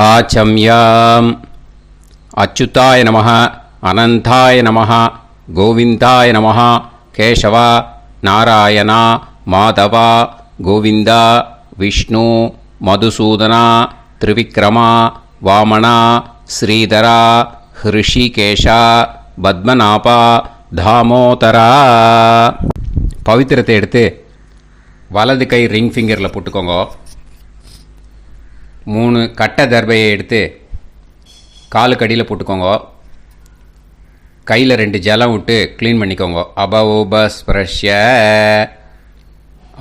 ஆச்சம்யாம். அச்சுதாய நமः, அனந்தாய நமः, கோவிந்தாய நமः, கேசவா, நாராயணா, மாதவா, கோவிந்தா, விஷ்ணு, மதுசூதனா, திரிவிக்ரமா, வாமனா, ஸ்ரீதரா, ஹிருஷிகேஷா, பத்மநாபா, தாமோதரா. பவித்திரத்தை எடுத்து வலது கை ரிங் ஃபிங்கரில் போட்டுக்கோங்க. 3 கட்டை தர்பையை எடுத்து காலுக்கடியில் போட்டுக்கோங்க. கையில் 2 ஜலம் விட்டு க்ளீன் பண்ணிக்கோங்க. அபௌபஸ்பிரஷ்ய.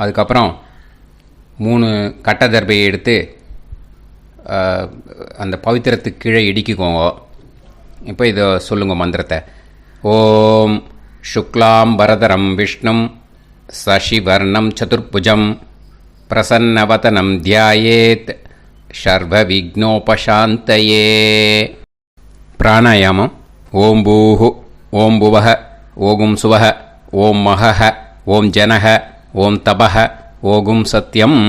அதுக்கப்புறம் 3 கட்டை தர்பையை எடுத்து அந்த பவித்திரத்துக்கு கீழே இடிக்கிக்கோங்க. இப்போ இதை சொல்லுங்க மந்திரத்தை. ஓம் சுக்லாம் வரதரம் விஷ்ணும் சசிவர்ணம் சதுர்புஜம் பிரசன்னவதனம் தியாயேத் சர்வ விக்னோபசாந்தயே. பிராணாயாமம். ஓம் பூஹு, ஓம் புவஹ, ஓகும் சுவஹ, ஓம் மஹஹ, ஓம் ஜனஹ, ஓம் தபஹ, ஓகும் சத்யம்.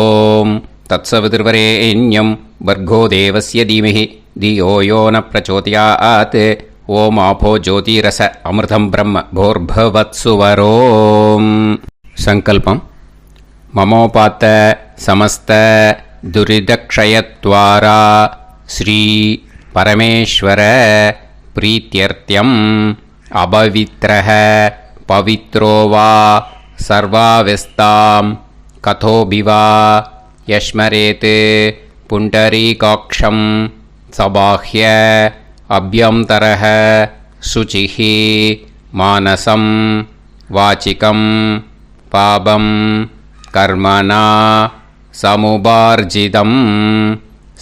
ஓம் தத்சவிதுர்வரேண்யம் வர்கோ தேவஸ்ய தீமஹி தியோ யோ ந பிரச்சோதயாத். ஓம் ஆபோ ஜோதிரச அமிர்தம் பிரம்ம போர்பவத்சுவரோம். சங்கல்பம். மமோபாத்த சமஸ்த துரிதக்ஷயத்வாரா ஸ்ரீ பரமேஸ்வர பிரீத்யர்த்தியம் அபவித்ரஹ பவித்ரோ வா சர்வாவஸ்தாம் கதோபிவா யஸ்மரேத் புண்டரீகாக்ஷம் சபாஹ்ய அப்யந்தரஹ சுசிஹி மானசம் வாச்சிகம் பாபம் கர்மணா சமுபார்ஜிதம்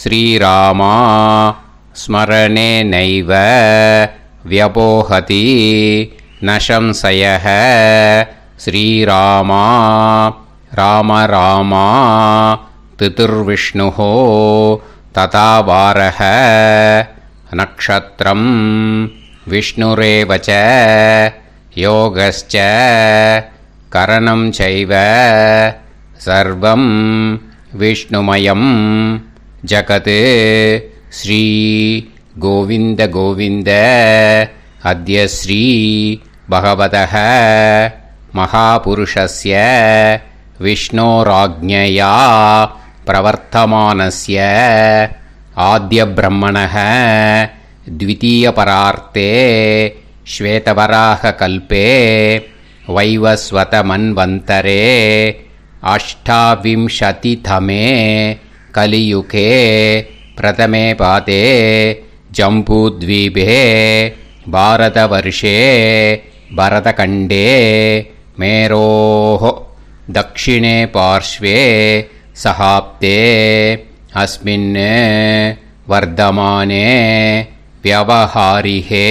ஸ்ரீராமா ஸ்மரணேனைவ வ்யபோஹதி நசம்சயஹ. ஸ்ரீராமா ராம ராமா திதிர்விஷ்ணுஹோ ததா வாரஹ. நக்ஷத்ரம் விஷ்ணுரேவச யோகஸ்ச கரணம் சைவ சர்வம் விஷ்ணுமயம் ஜகத். ஸ்ரீ கோவிந்த கோவிந்த அத்ய ஸ்ரீ பகவதः மகாபுருஷஸ்ய விஷ்ணோராஜ்ஞயா பிரவர்த்தமானஸ்ய ஆத்ய பிரம்மணः த்விதீயபரார்த்தே ஸ்வேதவராக கல்பே வைவஸ்வத மன்வந்தரே அஷ்டாவிம்சதிதமே கலியுகே பிரதமே பாதே ஜம்பூத்வீபே பாரதவர்ஷே பரதகண்டே மேரோः தக்ஷிணே பார்ஷ்வே சஹாப்தே அஸ்மின் வர்தமானே व्यवहारिहे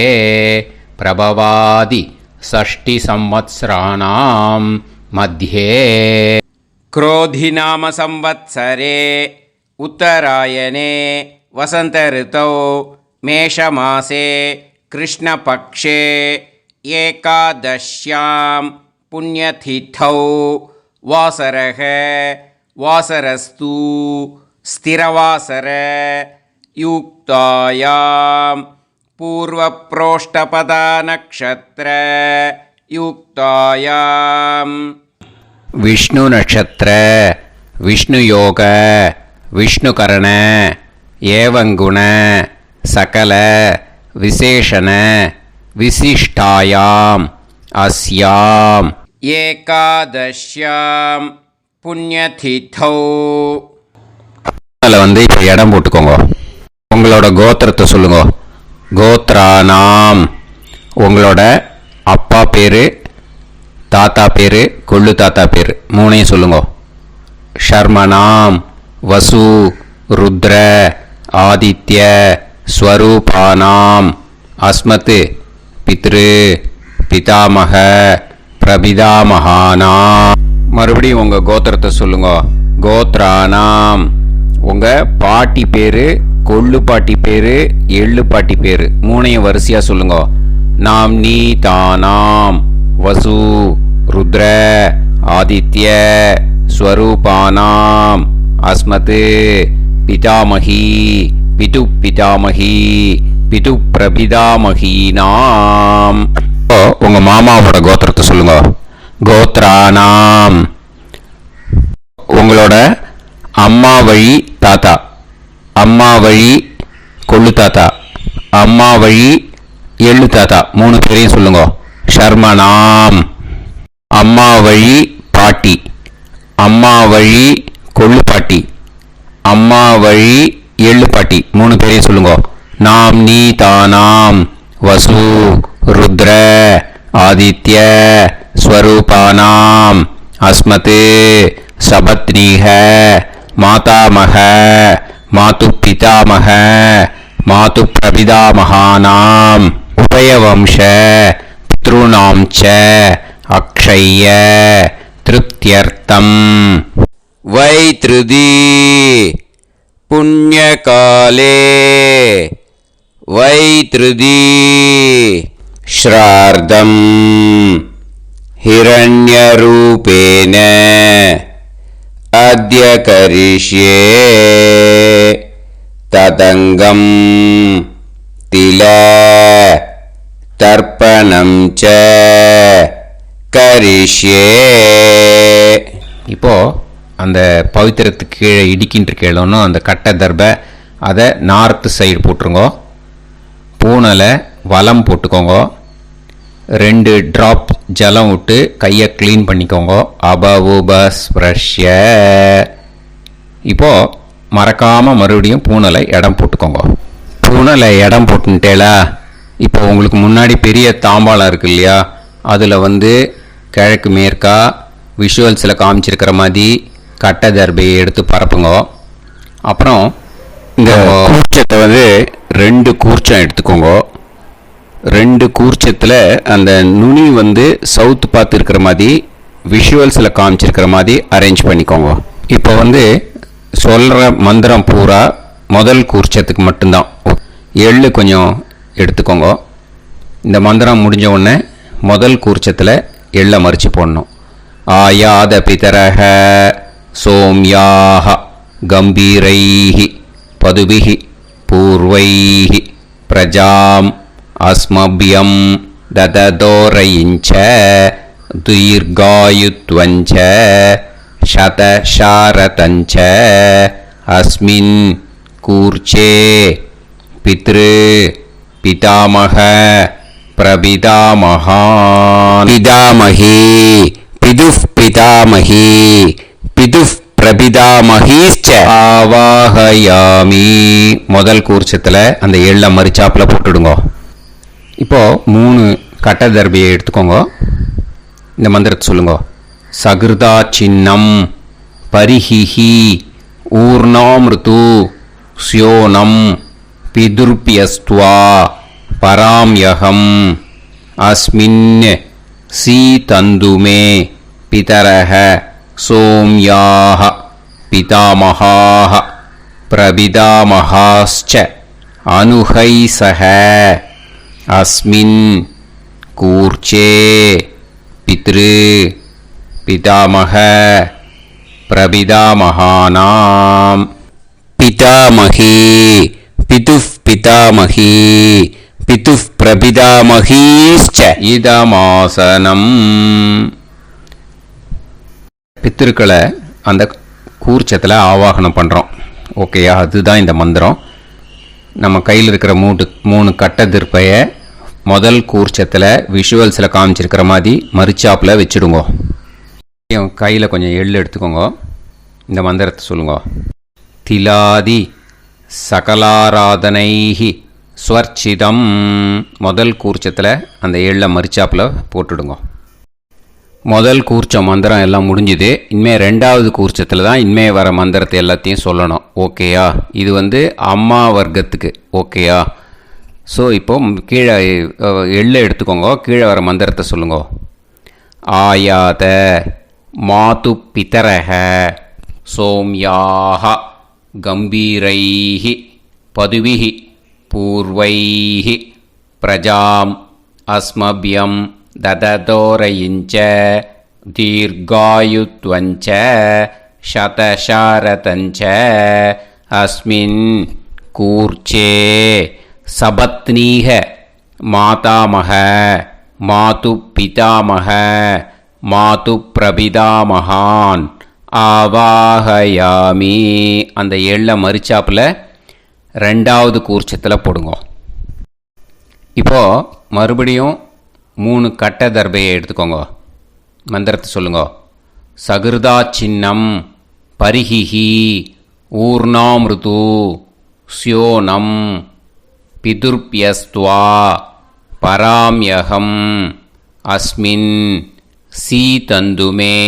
प्रभवादि षष्टि संवत्सराणां मध्ये क्रोधिनाम संवत्सरे उत्तरायणे वसंत ऋतौ मेषमासे कृष्णपक्षे एकादश्यां पुण्यतिथौ वासरः वासरस्तु स्थिरवासर युक्तायां पूर्वप्रोष्ठपदा नक्षत्र युक्तायां विष्णु नक्षत्र विष्णु योग विष्णुकरण एवं गुण सकल विशेषण विशिष्टायाम् अस्याम् एकादश्यां पुण्यतिथौ. வந்து இப்போ இடம் போட்டுக்கோங்க. உங்களோட கோத்திரத்தை சொல்லுங்க. கோத்ரானாம். உங்களோட அப்பா பேர், தாத்தா பேர், கொள்ளு தாத்தா பேர் 3ஐயும் சொல்லுங்க. ஷர்மனாம் வசு ருத்ர ஆதித்ய ஸ்வரூபானாம் அஸ்மத் பித்ரு பிதாமக பிரபிதாமகானாம். மறுபடியும் உங்கள் கோத்திரத்தை சொல்லுங்க. கோத்ரானாம். உங்கள் பாட்டி பேர், கொள்ளு பாட்டி பேர், எள்ளு பாட்டி பேர் 3ஐயும் வரிசையாக சொல்லுங்க. நாம் நீ தானாம் வசு ருத்ர ஆதித்ய ஸ்வரூபானாம் அஸ்மத் பிதாமகி பிது பிதாமகி பிது பிரபிதாமகீனாம். உங்க மாமாவோட கோத்திரத்தை சொல்லுங்க. கோத்ரானாம். உங்களோட அம்மா வழி தாத்தா, அம்மா வழி கொள்ளு தாத்தா, அம்மா வழி எள்ளு தாத்தா, 3 பேரையும் சொல்லுங்க. ஷர்மனாம். அம்மா வழி பாட்டி, அம்மா வழி கொள்ளு பாட்டி, அம்மா வழி எள்ளு பாட்டி, 3 பேரையும் சொல்லுங்க. நாம் நீ தானாம் வசு ருத்ர ஆதித்ய ஸ்வரூபானாம் அஸ்மத் சபத்னீஹ மாதாமக மாது பிதாமக மாது பிரபிதாமகானாம் உபயவம்ச பித்ருணாம் ச அக்ஷய்ய திருப்தியர்த்தம் வைத்ருதி புண்ணியகாலே வைத்ருதி ஸ்ரார்த்தம் ஹிரண்யரூபேன அத்ய கரிஷ்யே ததங்கம் தில தர்ப்பணம் ச கரிஷ்யே. இப்போ அந்த பவித்திரத்துக்கு கீழே இடிக்கின்ற கேளோன்னு அந்த கட்டை தர்பை அதை நார்த்து சைடு போட்டுருங்க. பூனலை வலம் போட்டுக்கோங்க. 2 ட்ராப் ஜலம் விட்டு கையை க்ளீன் பண்ணிக்கோங்க. அபவுபஸ்ப்ரஷ்ய. இப்போது மறக்காமல் மறுபடியும் பூனலை இடம் போட்டுக்கோங்க. பூனலை இடம் போட்டுட்டேலா. இப்போ உங்களுக்கு முன்னாடி பெரிய தாம்பாளம் இருக்கு இல்லையா, அதில் கிழக்கு மேற்கா விஷுவல்ஸில் காமிச்சிருக்கிற மாதிரி கட்டை தர்பையை எடுத்து பரப்புங்க. அப்புறம் இந்த கூர்ச்சத்தை 2 கூர்ச்சம் எடுத்துக்கோங்க. 2 கூர்ச்சத்தில் அந்த நுனி சவுத்து பார்த்து இருக்கிற மாதிரி விஷுவல்ஸில் காமிச்சிருக்கிற மாதிரி அரேஞ்ச் பண்ணிக்கோங்க. இப்போ சொல்கிற மந்திரம் பூரா முதல் கூர்ச்சத்துக்கு மட்டும்தான். எள்ளு கொஞ்சம் எடுத்துக்கோங்க. இந்த மந்திரம் முடிஞ்ச உடனே முதல் கூர்ச்சத்தில் எள்ளை மறித்து போடணும். ஆயாத பிதரஹ சோம்யாக கம்பீரைஹி பதுபிஹி பூர்வைஹி பிரஜாம் அஸ்மபியம் தததோரயிஞ்ச தீர்காயுத்வஞ்ச சதசாரதஞ்ச அஸ்மின் கூர்ச்சே பித்ரு பிதாமக பிரபிதாமகான் பிதாமகி பிதுஃப் பிதாமகி பிதுஃப் பிரபிதாமகீச்ச ஆவாஹயாமி. முதல் கூர்ச்சத்தில் அந்த எள்ளை மறிச்சாப்பில் போட்டுடுங்க. இப்போது 3 கட்டை தர்பையை எடுத்துக்கோங்க. இந்த மந்திரத்தை சொல்லுங்க. சகிருதா சின்னம் பரிஹிஹி ஊர்ணாமிருது ஸ்யோனம் பிதுர்பியஸ்துவா பராம்யகம் அஸ்மின் சீதந்துமே பிதரஹ சோம்யாஹ பிதாமகாஹ பிரபிதாமகாஸ்ச அனுஹைசஹ அஸ்மின் கூர்ச்சே பித்ரு பிதாமக பிரபிதாமகானாம் பிதாமகி பிதுஃப் பிதாமகி பிதுஃப் பிரபிதாமகீஸ்ச இதமாசனம். பித்திருக்களை அந்த கூர்ச்சத்தில் ஆவாகனம் பண்ணுறோம். ஓகேயா? அதுதான் இந்த மந்திரம். நம்ம கையில் இருக்கிற 3 கட்டை திருப்பையை முதல் கூர்ச்சத்தில் விஷுவல்ஸில் காமிச்சிருக்கிற மாதிரி மறிச்சாப்பில் வச்சுடுங்க. கையில் கொஞ்சம் எள்ளு எடுத்துக்கோங்க. இந்த மந்திரத்தை சொல்லுங்க. திலாதி சகலாராதனைஹி ஸ்வர்ச்சிதம். முதல் கூர்ச்சத்தில் அந்த எள்ளை மறிச்சாப்பில் போட்டுடுங்க. முதல் கூர்ச்சம் மந்திரம் எல்லாம் முடிஞ்சுது. இனிமேல் 2வது கூர்ச்சத்தில் தான் இனிமேல் வர மந்திரத்தை எல்லாத்தையும் சொல்லணும். ஓகேயா? இது அம்மா வர்க்கத்துக்கு. ஓகேயா? ஸோ இப்போது கீழே எள்ளை எடுத்துக்கோங்க. கீழே வர மந்திரத்தை சொல்லுங்க. ஆயாத மாது பிதரஹ சோம்யாக கம்பீரைஹி பதுவிஹி பூர்வைஹி பிரஜாம் அஸ்மபியம் தததோரயிஞ்ச தீர்காயுத்வஞ்ச சதசாரதஞ்ச अस्मिन् कूर्चे सपत्नीः मातामह मातुपितामह मातुप्रपितामहान् ஆவாஹயாமி. அந்த எள்ள மரிச்சாப்பில் ரெண்டாவது கூர்ச்சத்தில் போடுங்க. இப்போது மறுபடியும் 3 கட்ட தர்பையை எடுத்துக்கோங்க. மந்திரத்தை சொல்லுங்க. சகிருதா சின்னம் பரிஹிஹி ஊர்ணாமிருது ஸ்யோனம் பிதுர்பியஸ்துவா பராம்யகம் அஸ்மின் சீதந்துமே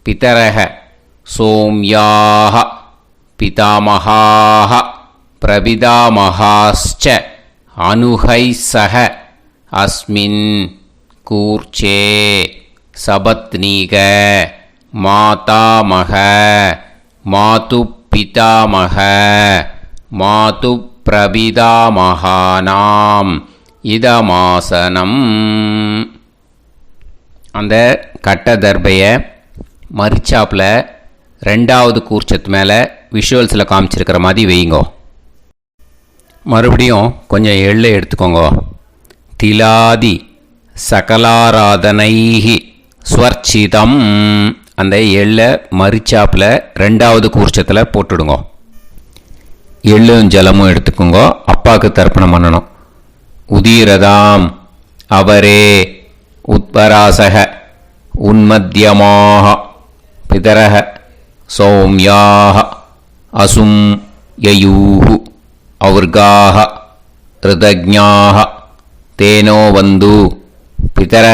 பிதரஹ சோம்யாஹ பிதாமஹாஹ பிரபிதாமஹாஸ்ச அனுஹைசஹ அஸ்மின் கூர்ச்சே சபத்னீக மாதாமஹ மாதுப்பிதாமஹ மாதுப்பிரபிதாமஹானாம் இதமாசனம். அந்த கட்ட தர்பையை மரிச்சாப்பில் ரெண்டாவது கூர்ச்சத்து மேலே விஷுவல்ஸில் காமிச்சிருக்கிற மாதிரி வைங்கோ. மறுபடியும் கொஞ்சம் எள்ளை எடுத்துக்கோங்க. திலாதி சகலாராதனைஹி ஸ்வர்ச்சிதம். அந்த எள்ளை மரிச்சாப்பில் ரெண்டாவது கூர்ச்சத்தில் போட்டுடுங்க. எள்ளும் ஜலமும் எடுத்துக்கோங்க. அப்பாவுக்கு தர்ப்பணம் பண்ணணும். உதீரதாம் அவரே உத்பராசக உன்மத்யமாக பிதரஹ சௌம்யாக அசும் யயூஹு அவர்காக ரிதஜ்ஞாக தேனோ வந்து பிதர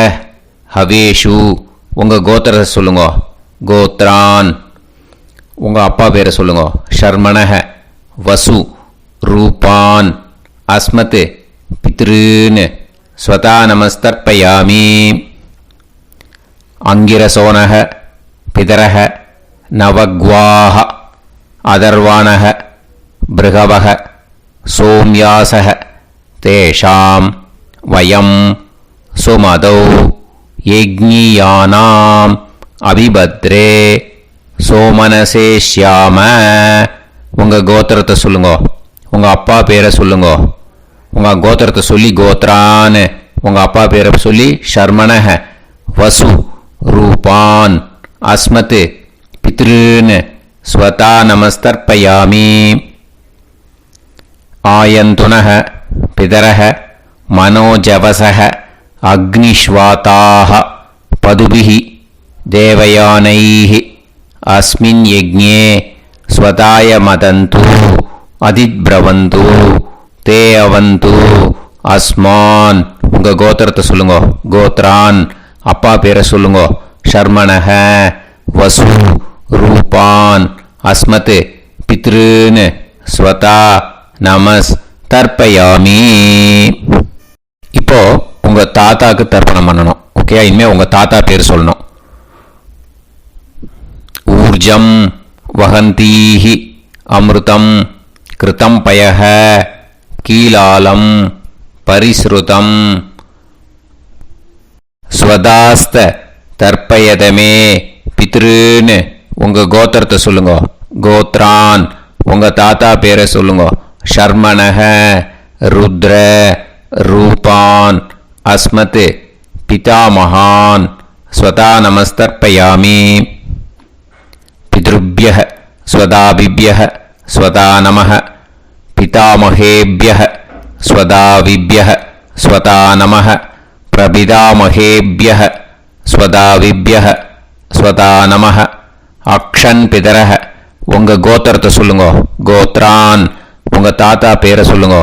ஹவேஷு. உங்கள் கோத்திரத்தை சொல்லுங்க. கோத்ரான். உங்கள் அப்பா பேரை சொல்லுங்க. ஷர்மணஹ வசு ரூபான் அஸ்மத் பித்ருன்னு ஸ்வதா நமஸ்தர்ப்பயாமி. அங்கிரசோனஹ பிதரஹ நவக்வாஹ அதர்வாணஹ பிருகவஹ சோம்யாசஹ தேஷாம் வயம் சுமதௌ யஜ்ஞியானாம் அபிபத்ரே சோமனசேஷ்யாம. உங்கள் கோத்திரத்தை சொல்லுங்க. உங்கள் அப்பா பேரை சொல்லுங்க. உங்கள் கோத்திரத்தை சொல்லி கோத்ரான்னு உங்கள் அப்பா பேரை சொல்லி ஷர்மணஹ வசு ரூபான் அஸ்மத் பித்ருன்னு ஸ்வதா நமஸ்தர்ப்பயாமி. ஆயந்துனஹ பிதரஹ மனோஜவசஹ அக்னிஷ்வாதாஹ பதுபிஹி தேவயானைஹி அஸ்மின் யஜ்ஞே ஸ்வதாய மதந்து அதிப்ரவந்து தே அவது அஸ்மான். உங்கள் கோத்திரத்தை சொல்லுங்க. கோத்ரான். அப்பா பேரை சொல்லுங்க. ஷர்மணஹ வசு ரூபான் அஸ்மத் பித்ருன்னு ஸ்வதா நமஸ் தர்ப்பயாமி. இப்போ உங்கள் தாத்தாக்கு தர்ப்பணம் பண்ணணும். ஓகே, இனிமேல் உங்கள் தாத்தா பேர் சொல்லணும். ஊர்ஜம் வஹந்தீஹி அமிர்தம் கிருதம் பயஹ கீலாலம் பரிஸ்ருதம் ஸ்வதாஸ்த தர்ப்பயதமே பித்ருன்னு உங்கள் கோத்திரத்தை சொல்லுங்க. கோத்ரான். உங்கள் தாத்தா பேரை சொல்லுங்க. ஷர்மணஹ ருத்ர ரூபான் அஸ்மத் பிதாமஹான் ஸ்வதா நமஸ்தர்ப்பயாமி. பித்ருப்யஹ ஸ்வதாபிப்யஹ ஸ்வதா நமஹ பிதாமஹேப்யஹ ஸ்வதாவிப்யஹ ஸ்வதா நமஹ பிரபிதாமஹேப்யஹ ஸ்வதாவிப்யஹ ஸ்வதா நமஹ. அக்ஷன் பிதரஹ. உங்கள் கோத்திரத்தை சொல்லுங்க. கோத்ரான். உங்கள் தாத்தா பேரை சொல்லுங்க.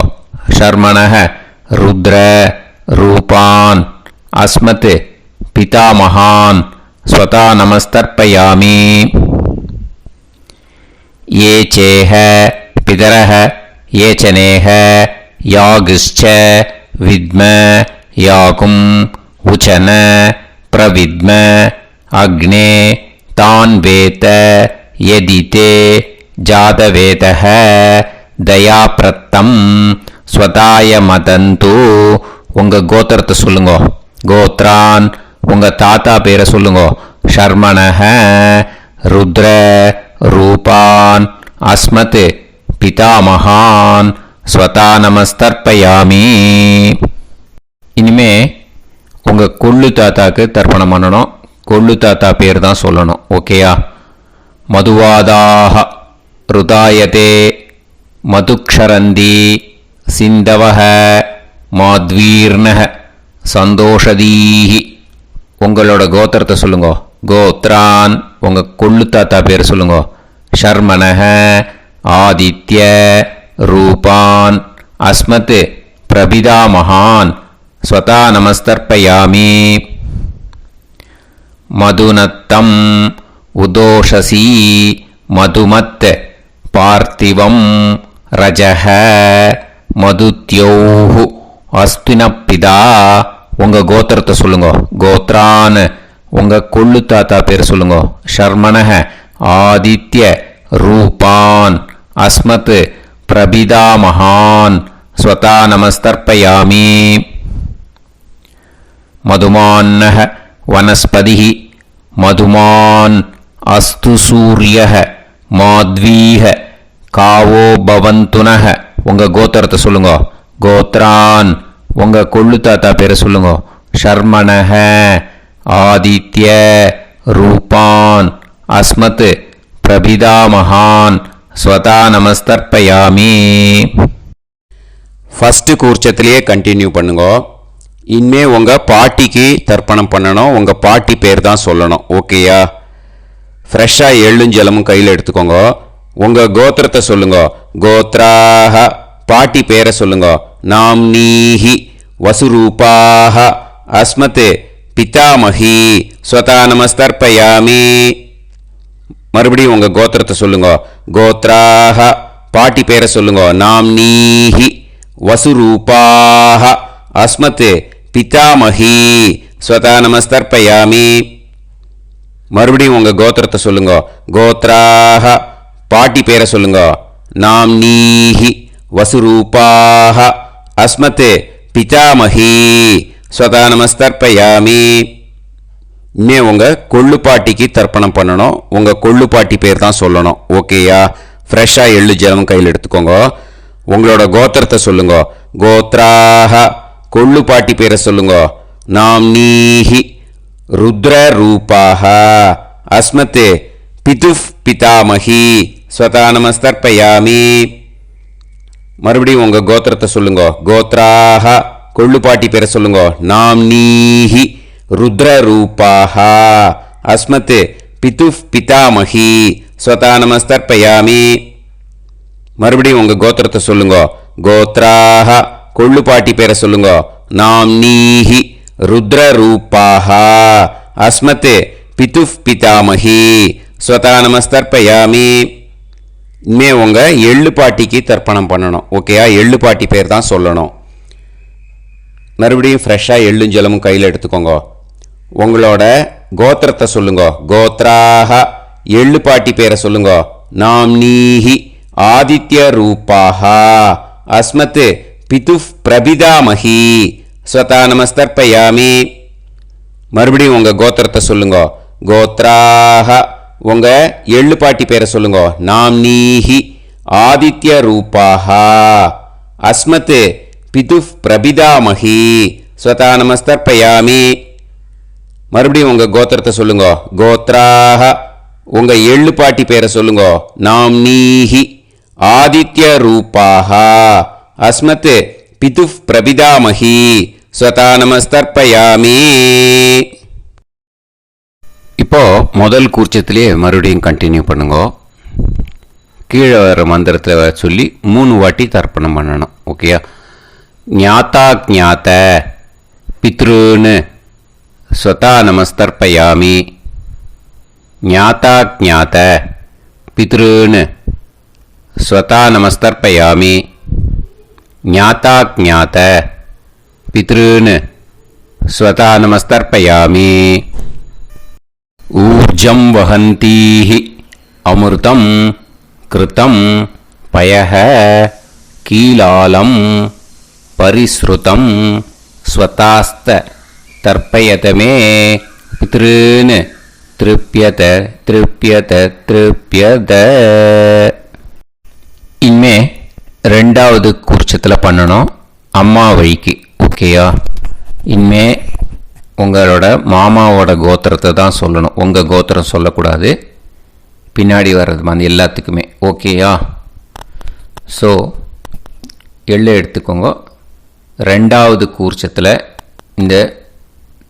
ஷர்மணஹ ருத்ர ரூபான் அஸ்மத் பிதாமஹான் ஸ்வதா நமஸ்தர்ப்பயாமி. ये चेह पितरः ये चनेह यागश्च विद्म याकुम् उचन प्रविद्म अग्ने तान् वेत यदिते जातवेतः दयाप्रत्तं स्वताय मदन्तु. உங்கள் கோத்திரத்தை சொல்லுங்க. கோத்ரான். உங்கள் தாத்தா பேரை சொல்லுங்க. ஷர்மணஹ ருத்ர ரூபான் அஸ்மத் பிதாமகான் ஸ்வதா நமஸ்தர்ப்பயாமி. இனிமே உங்கள் கொள்ளு தாத்தாக்கு தர்ப்பணம் பண்ணணும். கொள்ளு தாத்தா பேர் தான் சொல்லணும். ஓகேயா? மதுவாதாக ருதாயதே மதுக்ஷரந்தி சிந்தவஹ மாத்வீர்ணஹ சந்தோஷதீஹி. உங்களோட கோத்திரத்தை சொல்லுங்க. கோத்ரான் உங்கள் கொள்ளு தாத்தா பேர் சொல்லுங்க. ஷர்மணஹ ஆதித்ய ரூபான் அஸ்மத் பிரபிதாமகான் ஸ்வதா நமஸ்தர்ப்பயாமி. மதுநத்தம் உதோஷசி மதுமத் பார்த்திவம் ரஜஹ மதுத்யோஹு அஸ்தினப்பிதா. உங்கள் கோத்திரத்தை சொல்லுங்க. கோத்ரான் உங்கள் கொள்ளு தாத்தா பேர் சொல்லுங்க. ஷர்மணஹ ஆதித்ய ரூபான் அஸ்மத் பிரபிதாமகான் ஸ்வதா நமஸ்தர்ப்பயாமி. மதுமான்னஹ வனஸ்பதிஹி மதுமான் அஸ்து சூரியஹ மாத்வீஹ காவோ பவந்துனஹ. உங்கள் கோத்திரத்தை சொல்லுங்க. கோத்ரான் உங்கள் கொள்ளு தாத்தா பேரை சொல்லுங்க. ஷர்மணஹ ஆதித்ய ரூபான் அஸ்மத் பிரபிதாமகான் ஸ்வதா நமஸ்தர்ப்பயாமி. ஃபஸ்ட்டு கூர்ச்சத்திலேயே கண்டினியூ பண்ணுங்க. இனிமே உங்கள் பாட்டிக்கு தர்ப்பணம் பண்ணணும். உங்கள் பாட்டி பேர் தான் சொல்லணும். ஓகேயா? ஃப்ரெஷ்ஷாக எள்ளும் ஜலமும் கையில் எடுத்துக்கோங்க. உங்கள் கோத்திரத்தை சொல்லுங்க. கோத்ராக பாட்டி பேரை சொல்லுங்க. நாம்னீஹி வசுரூபாக அஸ்மத் பிதாமகி ஸ்வதா நமஸ்தர்ப்பயாமி. மறுபடியும் உங்கள் கோத்திரத்தை சொல்லுங்க. கோத்ராக பாட்டி பேரை சொல்லுங்க. நாம்னீஹி வசுரூபாக அஸ்மத் பிதாமகி ஸ்வதா நமஸ்தர்ப்பயாமி. மறுபடியும் உங்கள் கோத்திரத்தை சொல்லுங்க. கோத்ராக பாட்டி பேரை சொல்லுங்க. நாம்னீஹி வசுரூபாக அஸ்மத் பிதாமகி ஸ்வதா நமஸ்தர்ப்பயாமி. இனிமே உங்கள் கொள்ளு பாட்டிக்கு தர்ப்பணம் பண்ணணும். உங்கள் கொள்ளு பாட்டி பேர் தான் சொல்லணும். ஓகேயா? ஃப்ரெஷ்ஷாக எள்ளு ஜலம் கையில் எடுத்துக்கோங்க. உங்களோட கோத்திரத்தை சொல்லுங்க. கோத்ராக கொள்ளு பாட்டி பேரை சொல்லுங்க. நாம்னீஹி ருத்ர ரூபாக அஸ்மத் பிதுஃப் பிதாமகி ஸ்வதா நமஸ்தர்ப்பயாமி. மறுபடியும் உங்கள் கோத்திரத்தை சொல்லுங்க. கோத்ராக கொள்ளு பாட்டி பேரை சொல்லுங்க. நாம்னீஹி ருத்ர ரூபாக அஸ்மத் பிதுஃப் பிதாமகி ஸ்வதா நமஸ்தர்ப்பயாமி. மறுபடியும் உங்கள் கோத்திரத்தை சொல்லுங்க. கோத்ராக கொள்ளு பாட்டி பேரை சொல்லுங்க. நாம்னீஹி ருத்ர ரூபாக அஸ்மத் பிதுஃப் பிதாமகி ஸ்வதா நமஸ்தர்ப்பயாமி. இனிமே உங்கள் எள்ளு பாட்டிக்கு தர்ப்பணம் பண்ணணும். ஓகேயா? எள்ளு பாட்டி பேர் தான் சொல்லணும். மறுபடியும் ஃப்ரெஷ்ஷாக எள்ளும் ஜலமும் கையில் எடுத்துக்கோங்க. உங்களோட கோத்திரத்தை சொல்லுங்க. கோத்ராக எள்ளு பாட்டி பேரை சொல்லுங்க. நாம்னீஹி ஆதித்ய ரூபாக அஸ்மத் பிதுஃப் பிரபிதாமகி ஸ்வதா நமஸ்தர்ப்பயாமி. மறுபடியும் உங்கள் கோத்திரத்தை சொல்லுங்க. கோத்ராக உங்கள் எள்ளு பாட்டி பேரை சொல்லுங்க. நாம்னீஹி ஆதித்ய ரூபாக அஸ்மத் பிதுஃப் பிரபிதாமகி ஸ்வதா நமஸ்தர்ப்பயாமி. மறுபடியும் உங்கள் கோத்திரத்தை சொல்லுங்க. கோத்ராக உங்கள் எள்ளு பாட்டி பேரை சொல்லுங்க. நாம்னீஹி ஆதித்ய ரூபாக அஸ்மத் பிதுஃப் பிரபிதாமகி ஸ்வதா நமஸ்தர்ப்பயாமி. இப்போ முதல் கூர்ச்சத்திலே மறுபடியும் கண்டினியூ பண்ணுங்க. கீழே வர மந்திரத்தில் சொல்லி 3 வாட்டி தர்ப்பணம் பண்ணணும். ஓகேயா? ஞாதா ஞாத பித்ருன்னு ஸ்வதா நமஸ்தர்ப்பயாமி. ஞாதா ஞாத பித்ருன்னு ஸ்வதா நமஸ்தர்ப்பயாமி. ஞாதா ஞாத பித்ருன்னு ஸ்வதா நமஸ்தர்ப்பயாமி. ஊர்ஜம் வஹந்தீஹி அமிர்தம் கிருதம் பயஹ கீலாலம் பரிஸ்ருதம் ஸ்வதாஸ்த தர்ப்பயதமே பித்ருன்னு திருப்யத திருப்யத திருப்யத. இனிமே ரெண்டாவது கூர்ச்சத்தில் பண்ணணும், அம்மா வழிக்கு. ஓகேயா? இனிமே உங்களோட மாமாவோட கோத்திரத்தை தான் சொல்லணும், உங்கள் கோத்திரம் சொல்லக்கூடாது. பின்னாடி வர்றது மாதிரி எல்லாத்துக்குமே. ஓகேயா? ஸோ எள்ளு எடுத்துக்கோங்க. ரெண்டாவது கூர்ச்சத்தில் இந்த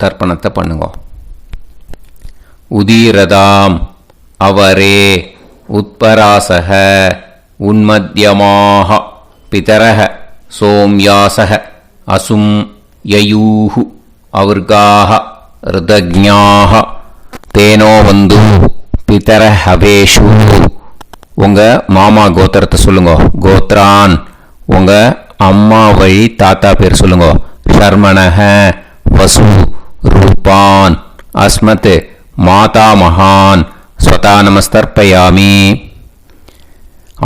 தர்ப்பணத்தை பண்ணுங்க. உதீரதாம் அவரே உத்பராசக உன்மத்யமாக பிதரக சோம்யாசக அசும் யயூஹு அவர்காக ருதஜ்ஞாக தேனோ வந்து பிதர ஹவேஷு. உங்கள் மாமா கோத்திரத்தை சொல்லுங்க. கோத்ரான் உங்கள் அம்மா வழி தாத்தா பேர் சொல்லுங்க. ஷர்மணஹ வசு ரூபான் அஸ்மத் மாதா மகான் ஸ்வதா நமஸ்தர்ப்பயாமி.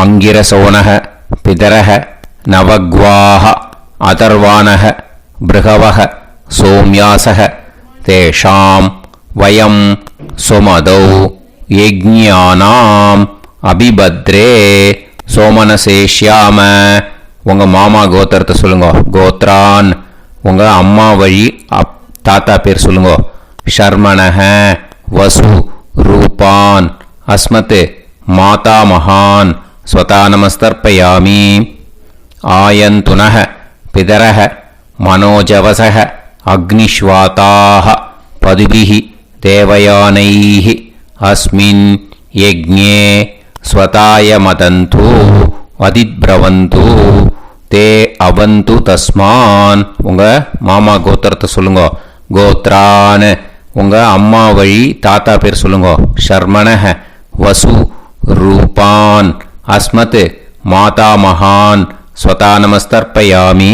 அங்கிரசோனஹ பிதரஹ நவக்வாஹ அதர்வானஹ பிருகவஹ சோம்யாசஹ தேஷாம் வயம் சுமதௌ யஜ்ஞானாம் அபிபத்ரே சோமனசேஷ்யாம. உங்கள் மாமா கோத்திரத்தை சொல்லுங்க. கோத்ரான் உங்கள் அம்மா வழி தாத்தா பேர் சொல்லுங்க. ஷர்மணஹ வசு ரூபான் அஸ்மத் மாதா மகான் ஸ்வதா நமஸ்தர்ப்பயாமி. ஆயந்துனஹ பிதரஹ மனோஜவசஹ அக்னிஷ்வாதாஹ பதுபிஹி தேவயானைஹ அஸ்மின் யஜ்ஞே ஸ்வதாய மதந்து அதிப்ரவந்து தே அவந்து தஸ்மான். உங்கள் மாமா கோத்திரத்தை சொல்லுங்க. கோத்ரான் உங்கள் அம்மா வழி தாத்தா பேர் சொல்லுங்க. ஷர்மணஹ வசு ரூபான் அஸ்மத் மாதா மகான் ஸ்வதா நமஸ்தர்ப்பயாமி.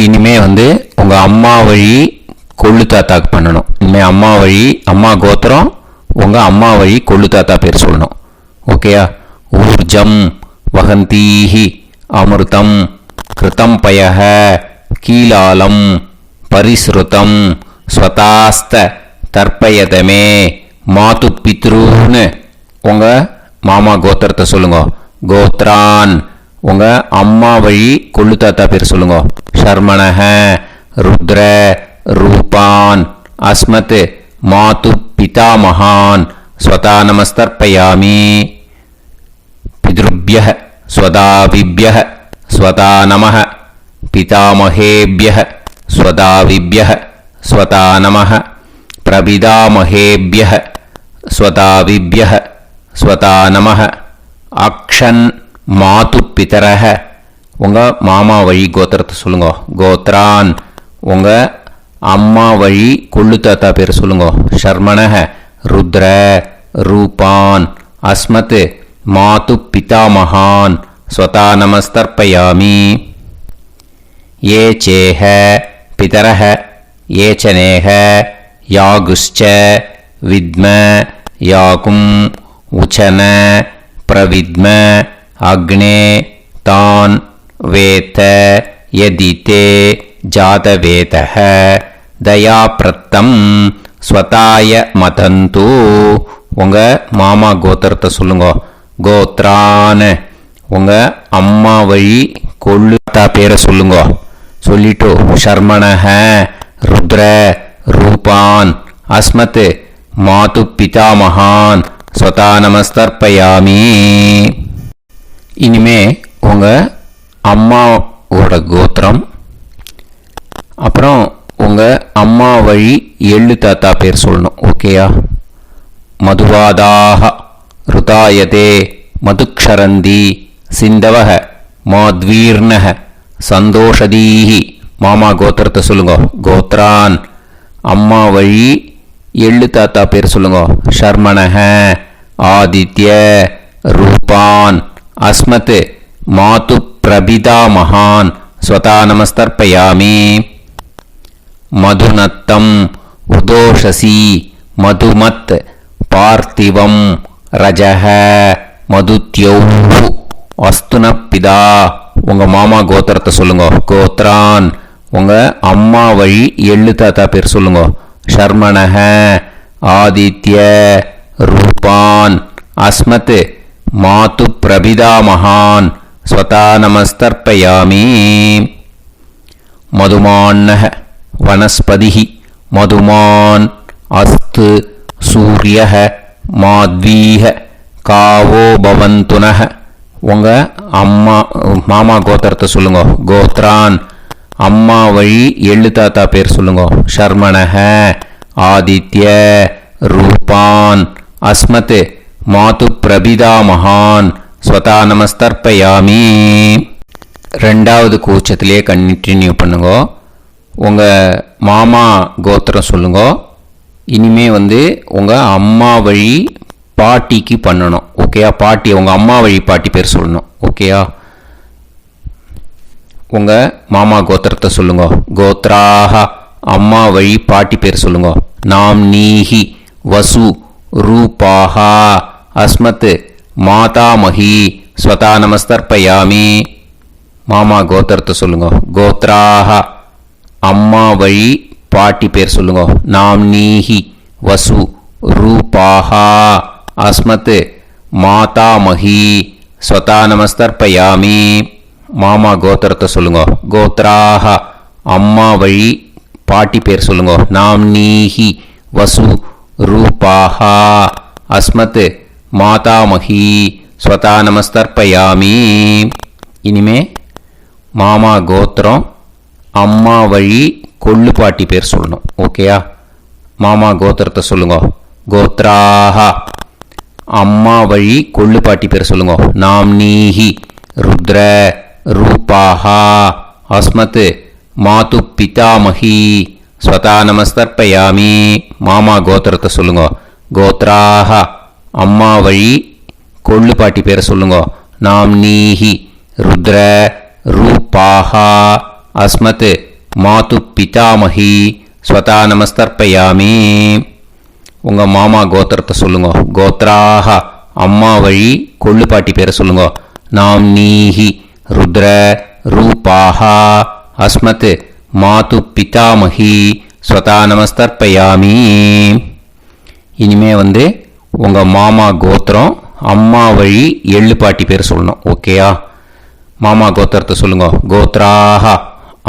இனிமே உங்கள் அம்மா வழி கொள்ளு தாத்தாக்கு பண்ணணும். இனிமேல் அம்மா வழி அம்மா கோத்திரம் உங்கள் அம்மா வழி கொள்ளு தாத்தா பேர் சொல்லணும். ஓகேயா? ஊர்ஜம் வகந்தீஹி அமிர்தம் கிருதம் பயஹ கீலாலம் பரிஸ்ருதம் ஸ்வதாஸ்த தர்ப்பயதமே மாது பித்ருன்னு. உங்கள் மாமா கோத்திரத்தை சொல்லுங்க. கோத்ரான் உங்கள் அம்மா வழி கொள்ளு தாத்தா பேர் சொல்லுங்க. ஷர்மணஹ ருத்ர ரூபான் அஸ்மத் மாது பிதா மகான் ஸ்வதா நமஸ்தர்ப்பயாமி. பித்ருப்யஹ ஸ்வதாவிப்யஹ ஸ்வதா நமஹ பிதாமஹேப்யஹ ஸ்வதாவிப்யஹ ஸ்வதா நமஹ பிரபிதாமஹேப்யஹ ஸ்வதாவிப்யஹ ஸ்வதா நமஹ. அக்ஷன் மாது பிதரஹ உங்கள் மாமா வழி கோத்திரத்தை சொல்லுங்க. கோத்ரான் உங்கள் அம்மா வழி கொள்ளு தாத்தா பேர் சொல்லுங்க. ஷர்மணஹ ருத்ர ரூபான் அஸ்மத் மாது பிதா மகான் ஸ்வதா நமஸ்தர்ப்பயாமி. ஏ சேஹ பிதரஹ ஏச்சனேஹ யாகுஷ்ச வித்ம யாகும் உச்சன பிரவித்ம அக்னே தான் வேத யதிதே ஜாதவேதஹ தயாப்ரத்தம் ஸ்வதாய மதந்து. உங்கள் மாமா கோத்திரத்தை சொல்லுங்க. கோத்ரான் உங்கள் அம்மா வழி கொள்ளு தாத்தா பேரை சொல்லுங்க. சொல்லிட்டு ஷர்மணஹ ருத்ர ரூபான் அஸ்மத் மாது பிதா மகான் ஸ்வதா நமஸ்தர்ப்பயாமி. இனிமே உங்கள் அம்மாவோட கோத்திரம், அப்புறம் உங்கள் அம்மா வழி எள்ளு தாத்தா பேர் சொல்லணும். ஓகேயா? மதுவாதாக ருதாயதே மதுக்ஷரந்தி சிந்தவக மாத்வீர்ணக சந்தோஷதீஹி. மாமா கோத்திரத்தை சொல்லுங்க. கோத்ரான் அம்மா வழி எள்ளு தாத்தா பேர் சொல்லுங்க. ஷர்மணஹ ஆதித்ய ரூபான் அஸ்மத் மாது பிரபிதா மகான் ஸ்வதா நமஸ்தர்ப்பயாமி. மதுநத்தம் உதோஷசி மதுமத் பார்த்திவம் ரஜஹ மதுத்யௌஹு அஸ்துனப்பிதா. உங்கள் மாமா கோத்திரத்தை சொல்லுங்க. கோத்ரான் உங்கள் அம்மா வழி எள்ளு தாத்தா பேர் சொல்லுங்க. ஷர்மணஹ ஆதித்ய ரூபான் அஸ்மத் மாது பிரபிதாமகான் ஸ்வதா நமஸ்தர்ப்பயாமி. மதுமான்னः வனஸ்பதிः மதுமான் அஸ்து சூரியः மாத்வீஹ காவோ பவந்துனः. உங்கள் அம்மா மாமா கோத்திரத்தை சொல்லுங்க. கோத்ரான் அம்மா வழி எள்ளு தாத்தா பேர் சொல்லுங்க. ஷர்மணஹ ஆதித்ய ரூபான் அஸ்மத் மாது பிரபிதாமகான் ஸ்வதா நமஸ்தர்ப்பயாமி. ரெண்டாவது கூச்சத்திலே கண்டினியூ பண்ணுங்க. உங்கள் மாமா கோத்திரம் சொல்லுங்க. இனிமே உங்கள் அம்மா வழி பாட்டிக்கு பண்ணணும். ஓகேயா? பாட்டி உங்கள் அம்மா வழி பாட்டி பேர் சொல்லணும். ஓகேயா? உங்கள் மாமா கோத்திரத்தை சொல்லுங்க. கோத்ராஹ அம்மா வழி பாட்டி பேர் சொல்லுங்க. நாம் நீஹி வசு ரூபாஹா அஸ்மத் மாதாமஹி ஸ்வதா நமஸ்தர்ப்பயாமி. மாமா கோத்திரத்தை சொல்லுங்க. கோத்ராஹ அம்மா வழி பாட்டி பேர் சொல்லுங்க. நாம் நீஹி வசு ரூபாஹா அஸ்மத் மாதாமஹி ஸ்வதா நமஸ்தர்ப்பயாமி. மாமா கோத்திரத்தை சொல்லுங்க. கோத்ராஹ அம்மா வழி பாட்டி பேர் சொல்லுங்க. நாம் நீஹி வசு ரூபாஹா அஸ்மத் மாதாமஹி ஸ்வதா நமஸ்தர்ப்பயாமி. இனிமே மாமா கோத்திரம் அம்மா வழி கொள்ளு பாட்டி பேர் சொல்லணும். ஓகேயா? மாமா கோத்திரத்தை சொல்லுங்க. கோத்ராஹ அம்மா வழி கொள்ளு பாட்டி பேர் சொல்லுங்க. நாம் நீஹி ருத்ர ரூபாஹா அஸ்மத் மாது பிதாமஹி ஸ்வதா நமஸ்தர்ப்பயாமி. மாமா கோத்திரத்தை சொல்லுங்க. கோத்ராஹ அம்மா வழி கொள்ளு பாட்டி பேரை சொல்லுங்க. நாம் நீஹி ருத்ர ரூபாஹா அஸ்மத் மாது பிதாமஹி ஸ்வதா நமஸ்தர்ப்பயாமி. உங்கள் மாமா கோத்திரத்தை சொல்லுங்க. கோத்ராஹ அம்மா வழி கொள்ளு பாட்டி பேரை சொல்லுங்க. நாம் நீஹி ருத்ர ரூபாஹா அஸ்மத் மாது பிதாமஹி ஸ்வதா நமஸ்தர்ப்பயாமி. இனிமே உங்கள் மாமா கோத்திரம் அம்மா வழி எள்ளு பாட்டி பேர் சொல்லணும். ஓகேயா? மாமா கோத்திரத்தை சொல்லுங்க. கோத்ராஹ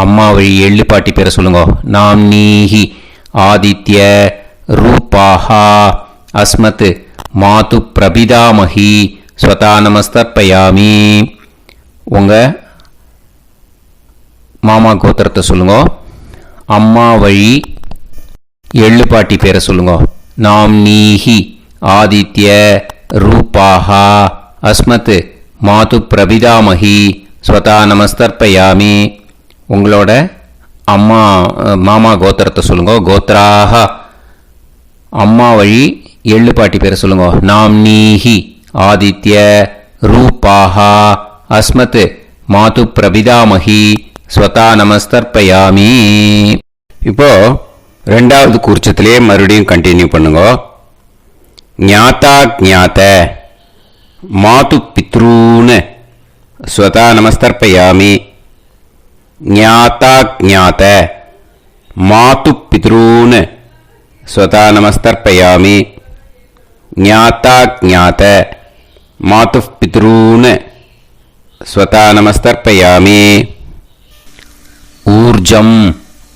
அம்மா வழி எள்ளு பாட்டி பேரை சொல்லுங்க. நாம் நீஹி ஆதித்ய ரூபாஹா அஸ்மத் மாது பிரபிதாமஹி ஸ்வதா நமஸ்தர்ப்பயாமி. உங்கள் மாமா கோத்திரத்தை சொல்லுங்க. அம்மா வழி எள்ளு பாட்டி பேரை சொல்லுங்க. நாம் நீஹி ஆதித்ய ரூபாஹா அஸ்மத் மாது பிரபிதாமஹி ஸ்வதா நமஸ்தர்ப்பயாமி. உங்களோட அம்மா மாமா கோத்திரத்தை சொல்லுங்க. கோத்ராஹ அம்மா வழி எள்ளு பாட்டி பேரை சொல்லுங்க. நாம் நீஹி ஆதித்ய ரூபாஹா அஸ்மத் மாது பிரபிதாமஹி ஸ்வதா நமஸ்தர்ப்பயாமி. இப்போ ரெண்டாவது கூர்ச்சத்திலே மறுபடியும் கண்டினியூ பண்ணுங்க. ஞாதா ஞாத மாது பித்ரூன் ஸ்வதா நமஸ்தர்ப்பயாமி. ஞாதா ஞாத மாது பித்ரூன் ஸ்வதா நமஸ்தர்ப்பயாமி. ஞாதா ஞாத மாது பித்ரூன் ஸ்வதா நமஸ்தர்ப்பயாமி. ஊர்ஜம்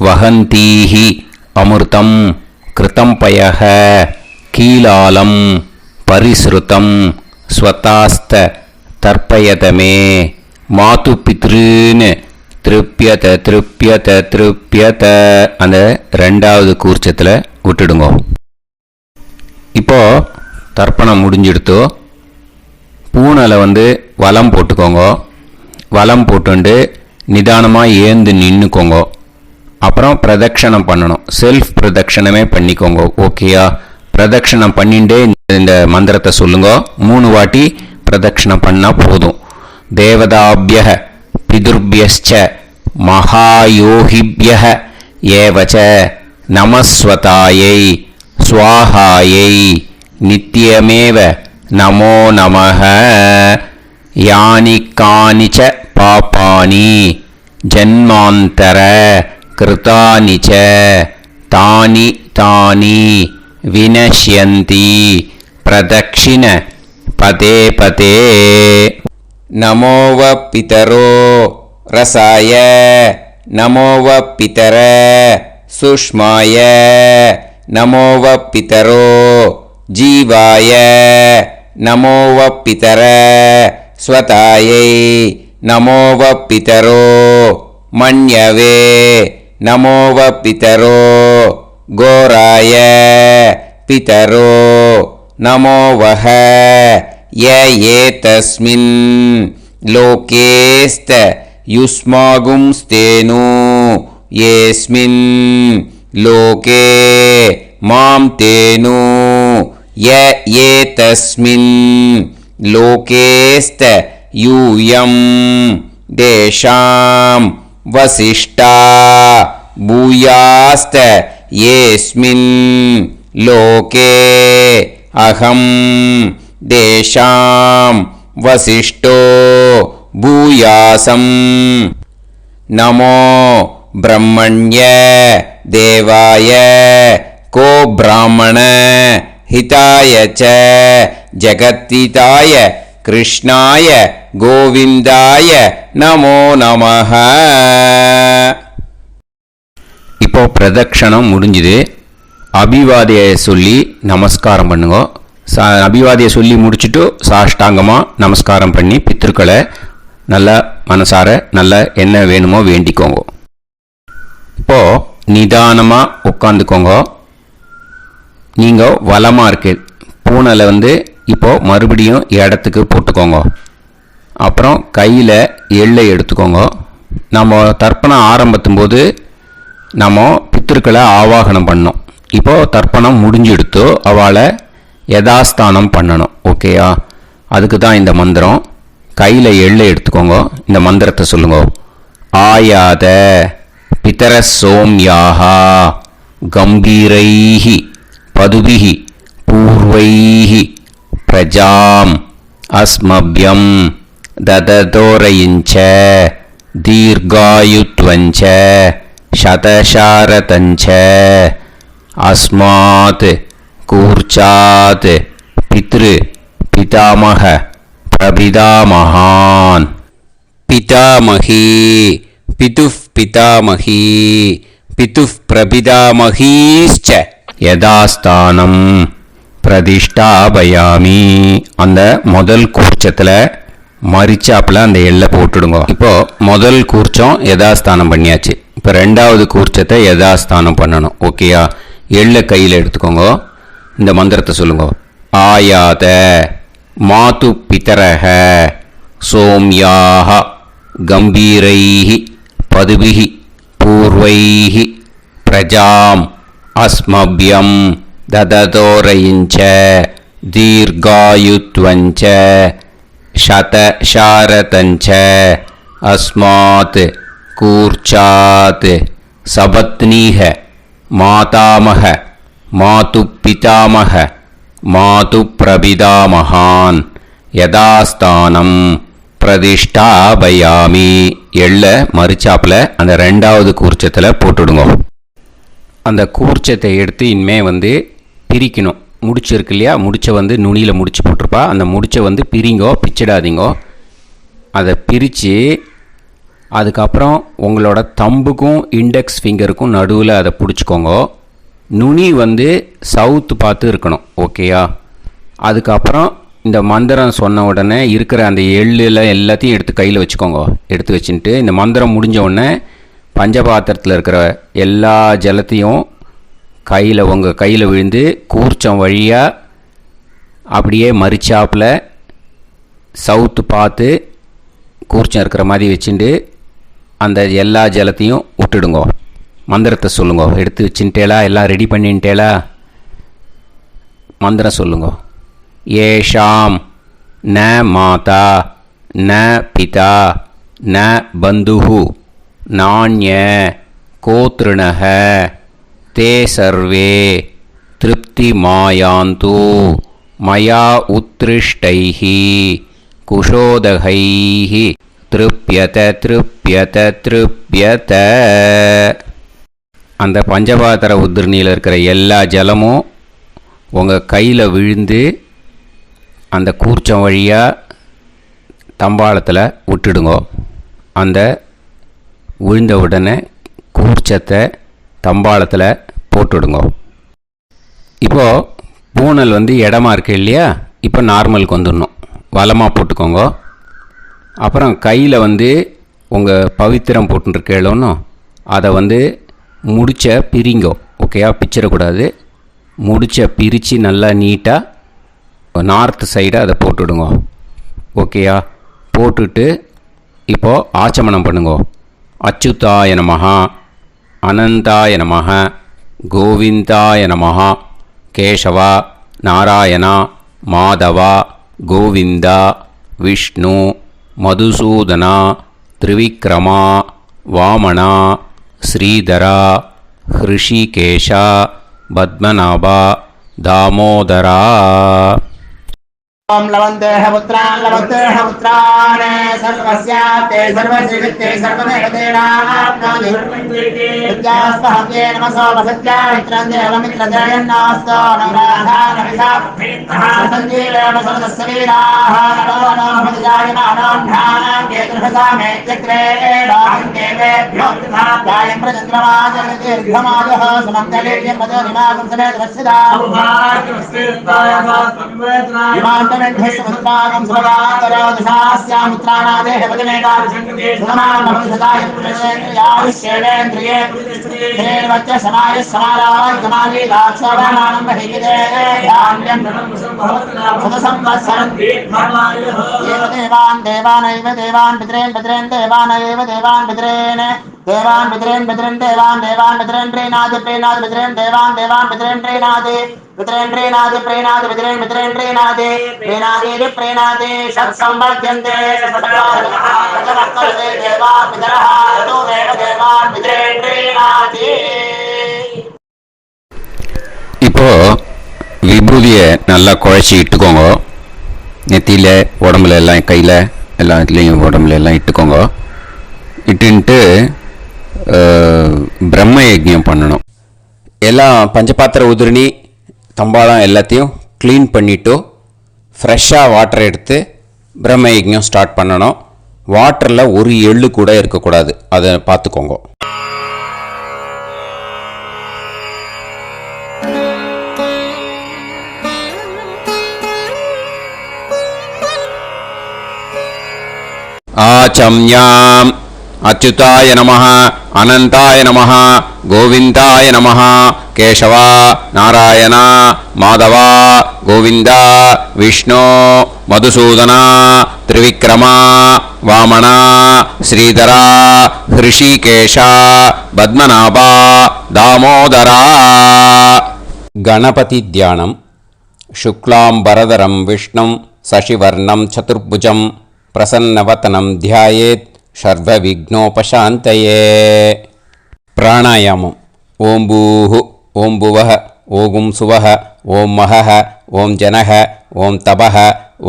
வஹந்தீஹி அமிர்தம் கிருதம் பயஹ கீலாலம் பரிஸ்ருதம் ஸ்வதாஸ்த தர்ப்பயதமே மாது பித்ருன்னு திருப்பியத திருப்பியத திருப்பியத. அந்த ரெண்டாவது கூர்ச்சத்தில் விட்டுடுங்க. இப்போ தர்ப்பணம் முடிஞ்சிடுத்தோ பூனலை வலம் போட்டுக்கோங்க. வலம் போட்டுண்டு நிதானமாக ஏந்து நின்றுக்கோங்க. அப்புறம் பிரதட்சணம் பண்ணணும். செல்ஃப் பிரதட்சணமே பண்ணிக்கோங்க. ஓகேயா? பிரதட்சணம் பண்ணிண்டே இந்த மந்திரத்தை சொல்லுங்க. 3 வாட்டி பிரதட்சணம் பண்ணால் போதும். தேவதாபிய பிதுர்பியச்ச மகாயோகிபிய ஏவச்ச நமஸ்வதாயை ஸ்வாஹாயை நித்யமேவ நமோ நமஹ. யானி கானிச்ச பாபானி ஜன்மாந்தர கிருதானி ச தானி தானி வினஷ்யந்தி பிரதக்ஷிண पते पते नमो वः पितरो रसाय नमो वः पितर सुष्माय नमो वः पितरो जीवाय नमो वः पितर स्वतायै नमो वः पितरो मन्यवे नमो वः पितरो घोराय पितरो नमो वः य एतस्मिन् लोकेस्त युष्मागुंस्तेनु येस्मिन् लोके मां तेनु य एतस्मिन् लोकेस्त यूयं देशां वसिष्ठा भूयास्त येस्मिन् लोके अहं देशां वसिष्ठो भूयासं नमो ब्रह्मण्य देवाय को ब्राह्मण हिताय च जगत्हिताय कृष्णाय गोविंदाय नमो नमः. இப்போ பிரதட்சணம் முடிஞ்சுது. அபிவாதியை சொல்லி நமஸ்காரம் பண்ணுங்க. அபிவாதியை சொல்லி முடிச்சுட்டு சாஷ்டாங்கமாக நமஸ்காரம் பண்ணி பித்ருக்களை நல்லா மனசார நல்லா என்ன வேணுமோ வேண்டிக்கோங்க. இப்போது நிதானமாக உட்காந்துக்கோங்க. நீங்கள் வலமாக இருக்கு பூனையில் இப்போது மறுபடியும் இடத்துக்கு போட்டுக்கோங்க. அப்புறம் கையில் எள்ளை எடுத்துக்கோங்க. நம்ம தர்ப்பணம் ஆரம்பிக்கும் போது நம்ம பித்ருக்களை ஆவாகனம் பண்ணோம். இப்போது தர்ப்பணம் முடிஞ்செடுத்து அவளை யதாஸ்தானம் பண்ணணும். ஓகேயா? அதுக்கு தான் இந்த மந்திரம். கையில் எள்ளை எடுத்துக்கோங்க. இந்த மந்திரத்தை சொல்லுங்க. ஆயாத பிதர சோம்யாஹா கம்பீரைஹி பதுபிஹி பூர்வைஹி பிரஜாம் அஸ்மப்யம் தததோரயிஞ்ச தீர்காயுத்வஞ்ச சதசாரதஞ்ச அஸ்மாத் கூர்ச்சாத் பித்ரு பிதாமக பிரபிதாமகான் பிதாமகி பிதுஃப் பிதாமகி பிதுஃப் பிரபிதாமகீஸ்ச யதாஸ்தானம் பிரதிஷ்டாபயாமி. அந்த முதல் கூர்ச்சத்தில் மரிச்சாப்பில் அந்த எல்லை போட்டுடுங்க. இப்போது முதல் கூர்ச்சம் யதாஸ்தானம் பண்ணியாச்சு. இப்போ ரெண்டாவது கூர்ச்சத்தை யதாஸ்தானம் பண்ணணும். ஓகேயா? எள்ளை கையில் எடுத்துக்கோங்க. இந்த மந்திரத்தை சொல்லுங்க. ஆயாத மாது பிதரஹ சோம்யாக கம்பீரைஹி பதுபிஹி பூர்வைஹி பிரஜாம் அஸ்மப்யம் தததோரயிஞ்ச தீர்காயுத்வஞ்ச சதசாரதஞ்ச அஸ்மாத் கூர்ச்சாத் சபத்னீஹ மாதாமக மாது பிதாமக மாது பிரபிதாமகான் யதாஸ்தானம் பிரதிஷ்டாபயாமி. எள்ள மரிச்சாப்பில் அந்த ரெண்டாவது கூர்ச்சத்தில் போட்டுடுங்க. அந்த கூர்ச்சத்தை எடுத்து இனிமே பிரிக்கணும். முடிச்சு இருக்கு இல்லையா? முடிச்சை நுனியில் முடிச்சு போட்டிருப்பா. அந்த முடிச்சை பிரிங்கோ, பிச்சிடாதீங்கோ. அதை பிரித்து அதுக்கப்புறம் உங்களோட தம்புக்கும் இண்டெக்ஸ் ஃபிங்கருக்கும் நடுவில் அதை பிடிச்சிக்கோங்க. நுனி சவுத்து பார்த்து இருக்கணும். ஓகேயா? அதுக்கப்புறம் இந்த மந்திரம் சொன்ன உடனே இருக்கிற அந்த எள்ளில் எல்லாத்தையும் எடுத்து கையில் வச்சுக்கோங்க. எடுத்து வச்சுட்டு இந்த மந்திரம் முடிஞ்ச உடனே பஞ்சபாத்திரத்தில் இருக்கிற எல்லா ஜலத்தையும் உங்கள் கையில் விழுந்து கூர்ச்சம் வழியாக அப்படியே மரிச்சாப்பில் சவுத்து பார்த்து கூர்ச்சம் இருக்கிற மாதிரி வச்சுட்டு அந்த எல்லா ஜலத்தையும் விட்டுடுங்க. மந்திரத்தை சொல்லுங்க. எடுத்து வச்சுட்டேலா? எல்லாம் ரெடி பண்ணிட்டேலா? மந்திரம் சொல்லுங்க. ஏஷாம் ந மாதா ந பிதா ந பந்துஹு நாண்ய கோத்ருணஹ தே சர்வே திருப்தி மாயாந்து மயா உத்ருஷ்டைஹி குஷோதகைஹி திருப்யத திருப்யத திருப்யத. அந்த பஞ்சபாத்திர உதிர்ணியில் இருக்கிற எல்லா ஜலமும் உங்கள் கையில் விழுந்து அந்த கூர்ச்சம் வழியாக தம்பாளத்தில் விட்டுடுங்கோ. அந்த விழுந்த உடனே கூர்ச்சத்தை தம்பாளத்தில் போட்டுவிடுங்கோ. இப்போது பூனல் இடமா இருக்கு இல்லையா, இப்போ நார்மலுக்கு வந்துடணும். வலமாக போட்டுக்கோங்க. அப்புறம் கையில் உங்கள் பவித்திரம் போட்டுருக்கேளோன்னு அதை முடிச்ச பிரிங்கோ. ஓகேயா, பிச்சிடக்கூடாது. முடிச்ச பிரித்து நல்லா நீட்டாக நார்த் சைடு அதை போட்டுவிடுங்க. ஓகேயா, போட்டுட்டு இப்போது ஆச்சமனம் பண்ணுங்கோ. அச்சுதாய நமஹ, அனந்தாய நமஹ, கோவிந்தாய நமஹ, கேசவா, நாராயணா, மாதவா, கோவிந்தா, விஷ்ணு, மதுசூதனா, திரிவிக்ரமா, வாமனா, ஸ்ரீதரா, ஹிருஷிகேஷா, பத்மநாபா, தாமோதரா. ओम लवन्तेह पुत्रान् सर्वस्याप्ते सर्वश्रीवित्ते सर्वदेवतेनाप्नोति विद्यास्पहव्ये नमसो वसत्या मित्रं देवमित्रजयन्नास्तो नवराधानविषाः सञ्जीवेम सर्वस्वीराः नमो भजायमानोऽन्धानां केतुर्भसा मे चक्रे राहं देवेभ्यो जायं प्रचन्द्रमाजगदीर्घमाजः सुमङ्गलेयं मदोनिमागं समेत वत्सदा ेश्वरं सुभगान्तरादशास्यामुत्राणादेह वदनेकाभिषङ्गेन्द्रिये समाय समाराय समाली दाक्षोभमानं देवान् देवानैव देवान् पितरेन् पितरेन् देवानैव देवान् पितरेन् देवान् पितरेन् पितरेन् देवान् देवान् पितरेन् प्रीणाति प्रीणाति पितरेन् देवान् देवान् पितरेन् प्रीणाति पितरेन् प्रीणाति प्रीणाति पितरेन् पितरेन् प्रीणाति प्रीणाति प्रीणाति षट्संवर्ध्यन्ते देवा पितरः ततोमेव देवान् पितरेन् प्रीणाति. இப்போ விபூதியை நல்லா குழச்சி இட்டுக்கோங்க. நெத்தியில், உடம்புல எல்லாம், கையில் எல்லாத்துலேயும் உடம்புல எல்லாம் இட்டுக்கோங்க. இட்டுன்ட்டு பிரம்ம யஜ்ஞம் பண்ணணும். எல்லாம் பஞ்சபாத்திர உதிரணி தம்பாளம் எல்லாத்தையும் க்ளீன் பண்ணிவிட்டு ஃப்ரெஷ்ஷாக வாட்டர் எடுத்து பிரம்ம யஜ்ஞம் ஸ்டார்ட் பண்ணணும். வாட்டரில் ஒரு எள்ளு கூட இருக்கக்கூடாது, அதை பார்த்துக்கோங்க. ஆச்சம்யாம் அச்சுதாய நமஹ, அனந்தாய நமஹ, கோவிந்தாய நமஹ, கேசவா, நாராயணா, மாதவா, கோவிந்தா, விஷ்ணு, மதுசூதனா, திரிவிக்ரமா, வாமனா, ஸ்ரீதரா, ஹிருஷிகேஷா, பத்மநாபா, தாமோதரா. கணபதி தியானம். சுக்லாம்பரதரம் விஷ்ணும் சசிவர்ணம் சதுர்புஜம் பிரசன்னவதனம் தியாயேத் சர்வவிக்னோபசாந்தயே. பிராணாயாமம். ஓம் பூஹு, ஓம் புவஹ, ஓகும் சுவஹ, ஓம் மஹஹ, ஓம் ஜனஹ, ஓம் தபஹ,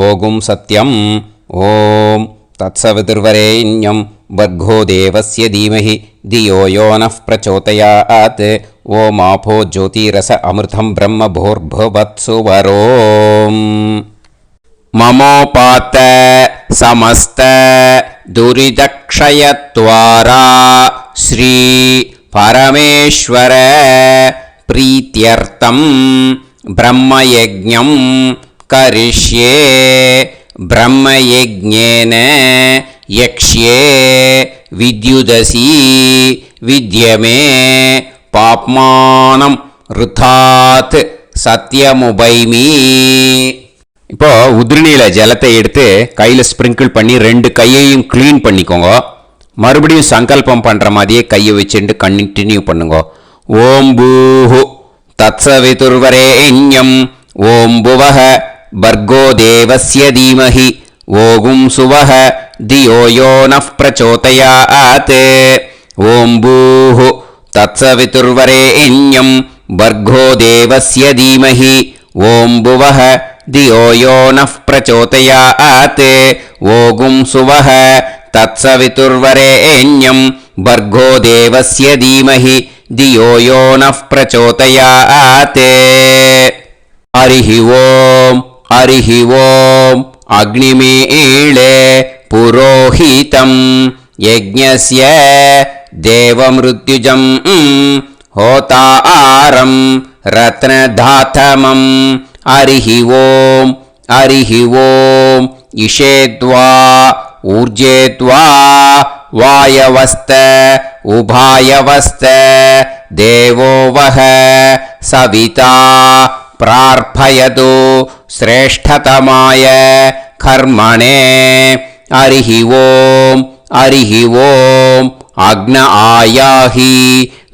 ஓகும் சத்யம். ஓம் தத்சவிதுர்வரேண்யம் வர்கோ தேவஸ்ய தீமஹி தியோ யோ நः பிரச்சோதயாத். ஓம் ஆபோ ஜோதிரஸ அமிர்தம் பிரம்ம भूर्भुवत्सुवरोम्. ममोपात समस्त दुरितक्षयत्वारा श्री परमेश्वर प्रीत्यर्थं ब्रह्मयज्ञं करिष्ये. ब्रह्मयज्ञेन यक्ष्ये विद्युदसि विद्यमे पाप्मानं ऋथात् सत्यमुपैमि. இப்போ உதிரணியில் ஜலத்தை எடுத்து கையில் ஸ்ப்ரிங்கிள் பண்ணி 2 கையையும் க்ளீன் பண்ணிக்கோங்க. மறுபடியும் சங்கல்பம் பண்ணுற மாதிரியே கையை வச்சுட்டு கண்டினியூ பண்ணுங்க. ஓம் பூஹு தத்சவிதுர்வரேண்யம் ஓம் புவஹ பர்கோ தேவஸ்ய தீமஹி ஓகும் சுவஹ தியோ யோ நः பிரச்சோதயாத். ஓம் பூஹு தத்சவிதுர்வரேண்யம் பர்கோ தேவஸ்ய தீமஹி ஓம் புவஹ தியோ யோ நः பிரச்சோதயாத். ஓகும் சுவஹ தத்சவிதுர்வரேண்யம் பர்கோ தேவஸ்ய தீமஹி தியோ யோ நः பிரச்சோதயாத். ஹரிஹி ஓம் அரிஹி ஓம் அக்னிமீளே புரோஹிதம் யஜ்ஞஸ்ய தேவமிருத்யுஜம் ஹோதாரம் ரத்னதாதமம் அரிஹி ஓம் இஷேத்வா ஊர்ஜேத்வா வாயவஸ்த உபாயவஸ்த தேவோவஹ சவிதா பிரார்ப்பயது ஸ்ரேஷ்டதமாய கர்மணே அரிஹி ஓம் அக்ன ஆயாஹி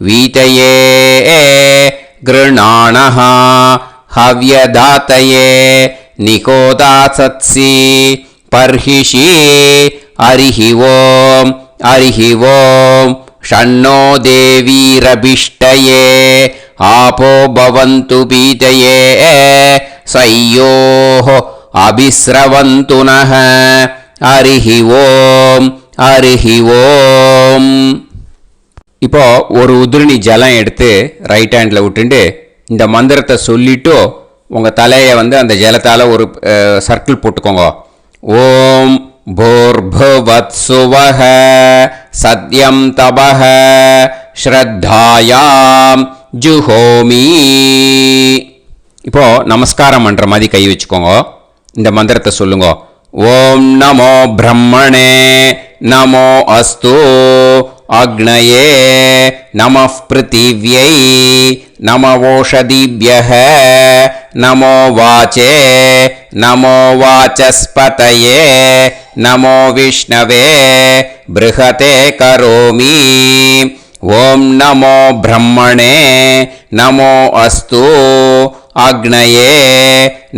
வீதயே கிருணாணஹ ஹவ்யதாத்தயே நிகோதாசத்சி பர்ஹிஷி அரிஹி ஓம் ஷண்ணோ தேவீரபிஷ்டயே ஆபோ பவந்து பீதயே சய்யோஹ அபிஸ்ரவந்து நஹ அரிஹி ஓம். இப்போ ஒரு உதிரணி ஜலம் எடுத்து ரைட் ஹேண்டில் விட்டுண்டு இந்த மந்திரத்தை சொல்லிட்டு உங்கள் தலையை வந்து அந்த ஜலத்தால் ஒரு சர்க்கிள் போட்டுக்கோங்க. ஓம் பூர்புவத்சுவஹ சத்யம் தபஹ ஸ்ரத்தாயாம் ஜுஹோமி. இப்போ நமஸ்காரம் பண்ணுற மாதிரி கை வச்சுக்கோங்க. இந்த மந்திரத்தை சொல்லுங்க. ஓம் நமோ பிரம்மணே நமோ அஸ்து அக்னயே நமः பிருத்திவ்யை நமவோஷதிभ्यः நமோ வாச்சே நமோ வாசஸ்பதயே நமோ விஷ்ணவே ப்ருஹதே கரோமி. ஓம் நமோ பிரம்மணே நமோ அஸ்து அக்னயே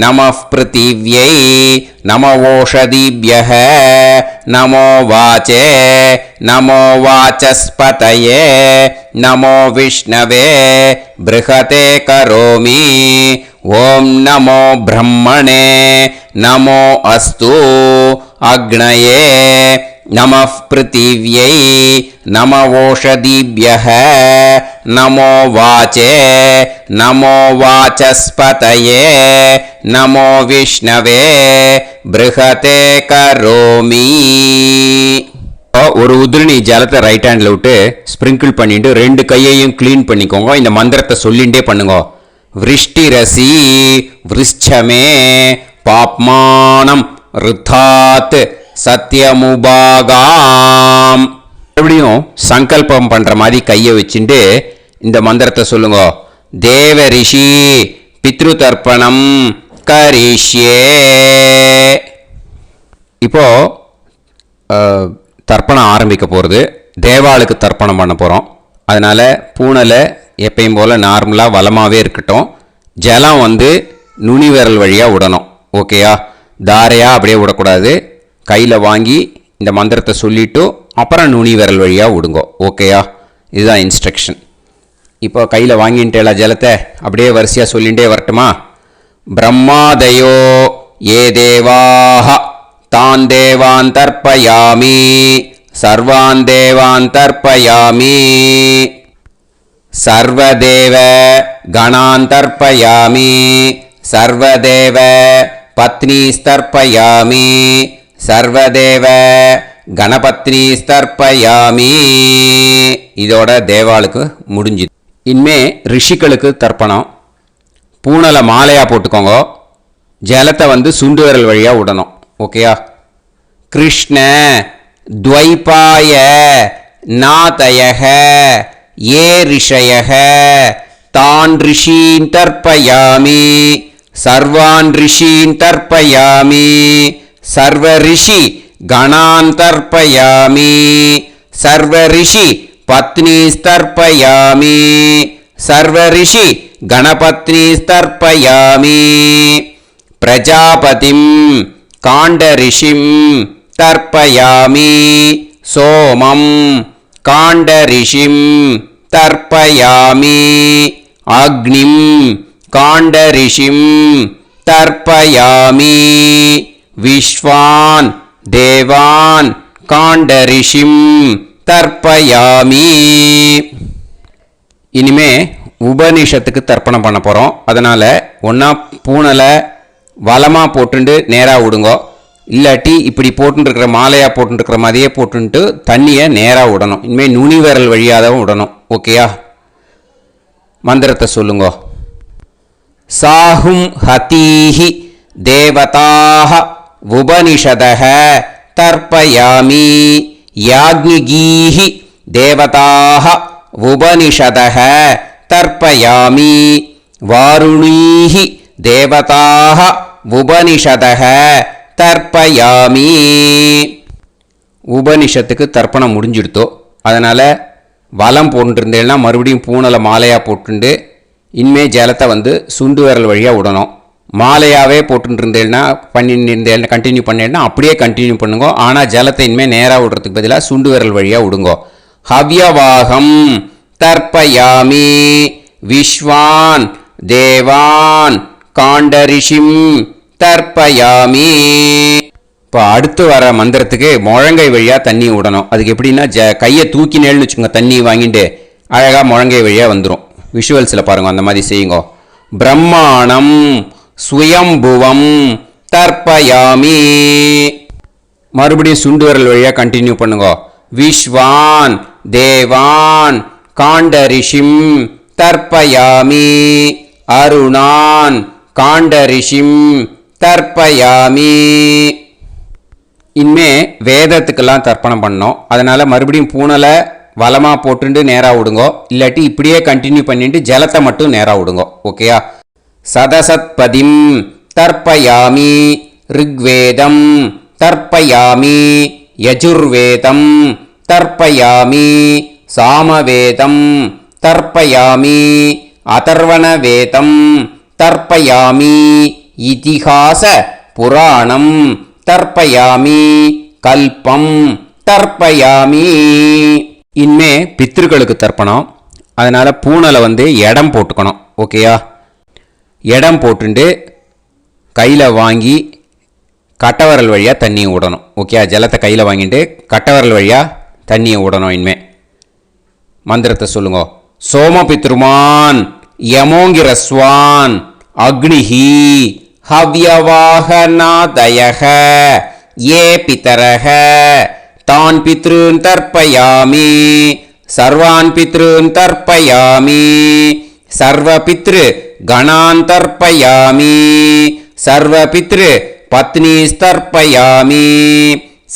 நமः பிருத்திவ்யை நமவோஷதிभ्यः நமோ வாச்சே நமோ வாசஸ்பதயே நமோ விஷ்ணவே ப்ருஹதே கரோமி. ஓம் நமோ பிரம்மணே நமோ அஸ்து அக்னயே நமः பிருத்திவ்யை நமவோஷதிभ्यः நமோ வாச்சே நமோ வாசஸ்பதயே நமோ விஷ்ணவே ப்ருஹதே கரோமி. ஒரு உதிரணி ஜலத்தை ரைட் ஹேண்டில் விட்டு ஸ்ப்ரிங்கிள் பண்ணிட்டு ரெண்டு கையையும் க்ளீன் பண்ணிக்கோங்க. இந்த மந்திரத்தை சொல்லிகிட்டே பண்ணுங்க. விருஷ்டிரசி விருஷ்சமே பாப்மானம் ருத்தாத் சத்யமுபாகாம். மறுபடியும் சங்கல்பம் பண்ற மாதிரி கையை வச்சுட்டு இந்த மந்திரத்தை சொல்லுங்க. தேவ ரிஷி பித்ரு தர்ப்பணம் கரிஷ்யே. இப்போ தர்ப்பணம் ஆரம்பிக்க போகிறது. தேவாளுக்கு தர்ப்பணம் பண்ண போகிறோம். அதனால் பூனலை எப்பயும் போல் நார்மலாக வளமாகவே இருக்கட்டும். ஜலம் வந்து நுனி விரல் வழியாக விடணும். ஓகேயா? தாரையாக அப்படியே விடக்கூடாது. கையில் வாங்கி இந்த மந்திரத்தை சொல்லிவிட்டு அப்புறம் நுனி விரல் வழியாக விடுங்கோ. ஓகேயா? இதுதான் இன்ஸ்ட்ரக்ஷன். இப்போ கையில் வாங்கிட்டேல ஜலத்தை அப்படியே வரிசையாக சொல்லிகிட்டே வரட்டுமா? பிரம்மாதயோ ஏ தேவாஹ தான் தேவான் தர்ப்பயாமி சர்வான் தேவான் தர்ப்பயாமி சர்வதேவ கணான் தர்ப்பயாமி சர்வதேவ பத்னீஸ்தர்ப்பயாமி சர்வதேவ கணபத்னி ஸ்தர்ப்பயாமி. இதோட தேவாளுக்கு முடிஞ்சுது. இனிமே ரிஷிகளுக்கு தர்ப்பணம். பூனலை மாலையாக போட்டுக்கோங்க. ஜலத்தை வந்து சுண்டு விரல் வழியாக விடணும். ஓகேயா? கிருஷ்ண துவைபாய நாதயக ஏ ரிஷயக தான் ரிஷீன் தர்ப்பயாமி சர்வான் ரிஷீன் தர்ப்பயாமி சர்வ ரிஷி கணான் தர்ப்பயாமி சர்வ ரிஷி பத்னீஸ்தர்ப்பயாமி சர்வ ரிஷி கணபத்னீஸ்தர்ப்பயாமி பிரஜாபதிம் காண்டரிஷிம் தர்ப்பயாமி சோமம் காண்டரிஷிம் தர்ப்பயாமி அக்னிம் காண்டரிஷிம் தர்ப்பயாமி விஸ்வான் தேவான் காண்டரிஷிம் தர்ப்பயாமி. இனிமே உபனிஷத்துக்கு தர்ப்பணம் பண்ண போகிறோம். அதனால் ஒன்றா பூனலை வலமாக போட்டுண்டு நேராக விடுங்கோ. இல்லாட்டி இப்படி போட்டுருக்கிற மாலையாக போட்டுருக்கிற மாதிரியே போட்டுன்ட்டு தண்ணியை நேராக விடணும். இனிமேல் நுனி விரல் வழியாக தான் விடணும். ஓகேயா? மந்திரத்தை சொல்லுங்க. சாஹும் ஹதீஹி தேவதாக உபனிஷதஹ தர்ப்பயாமி யாக்ஞிகீஹி தேவதாக உபனிஷதஹ தர்ப்பயாமி வாருணீஹி தேவதாக உபனிஷதஹ தர்ப்பயாமி. உபனிஷத்துக்கு தர்ப்பணம் முடிஞ்சிடுத்தோ, அதனால் வலம் போட்டுருந்தேன்னா மறுபடியும் பூனலை மாலையாக போட்டுண்டு இனிமே ஜலத்தை சுண்டு விரல் வழியாக விடணும். மாலையாகவே போட்டுருந்தேன்னா பண்ணிருந்தேன்னா கண்டினியூ பண்ணேன்னா அப்படியே கண்டினியூ பண்ணுங்க. ஆனால் ஜலத்தை இனிமேல் நேராக விடுறதுக்கு பதிலாக சுண்டு விரல் வழியாக விடுங்கோ. ஹவ்யவாகம் தர்ப்பயாமி விஸ்வான் தேவான் காண்டரிஷிம் தர்ப்பயாமி. இப்போ அடுத்து வர மந்திரத்துக்கு முழங்கை வழியாக தண்ணி விடணும். அதுக்கு எப்படின்னா கையை தூக்கினேன்னு வச்சுக்கோங்க, தண்ணி வாங்கிட்டு அழகாக முழங்கை வழியாக வந்துடும். விஷுவல்ஸில் பாருங்க, அந்த மாதிரி செய்யுங்க. பிரம்மாணம் சுயம்புவம் தர்ப்பயாமி. மறுபடியும் சுண்டு விரல் வழியாக கண்டினியூ பண்ணுங்க. விஸ்வான் தேவான் காண்டரிஷிம் தர்ப்பயாமி அருணான் காண்டரிஷிம் தர்ப்பயாமி. இனிமே வேதத்துக்கெல்லாம் தர்ப்பணம் பண்ணோம். அதனால் மறுபடியும் பூனலை வலமாக போட்டுட்டு நேராக விடுங்கோ. இல்லாட்டி இப்படியே கண்டினியூ பண்ணிட்டு ஜலத்தை மட்டும் நேராக விடுங்கோ. ஓகேயா? சதசத்பதிம் தர்ப்பயாமி ரிக்வேதம் தர்ப்பயாமி யஜுர்வேதம் தர்ப்பயாமி சாமவேதம் தர்ப்பயாமி அதர்வணவேதம் தர்ப்பயாமி இதிஹாச புராணம் தர்ப்பயாமி கல்பம் தர்ப்பயாமி. இனிமே பித்ருக்களுக்கு தர்ப்பணம். அதனால் பூனலை இடம் போட்டுக்கணும். ஓகேயா? இடம் போட்டுண்டு கையில் வாங்கி கட்டவரல் வழியாக தண்ணியை விடணும். ஓகே? ஜலத்தை கையில் வாங்கிட்டு கட்டவரல் வழியாக தண்ணியை விடணும். இனிமே மந்திரத்தை சொல்லுங்க. சோமபித்ருமான் யமோங்கிரஸ்வான் அக்னிஹி ஹவ்யவாகநாதயஹ ஏ பிதரஹ தான் பித்ருன் தர்ப்பயாமி சர்வான் பித்ருன் தர்ப்பயாமி சர்வபித்ரு கணான் தர்ப்பயாமி சர்வபித்ரு பத்னிஸ்தர்ப்பயாமி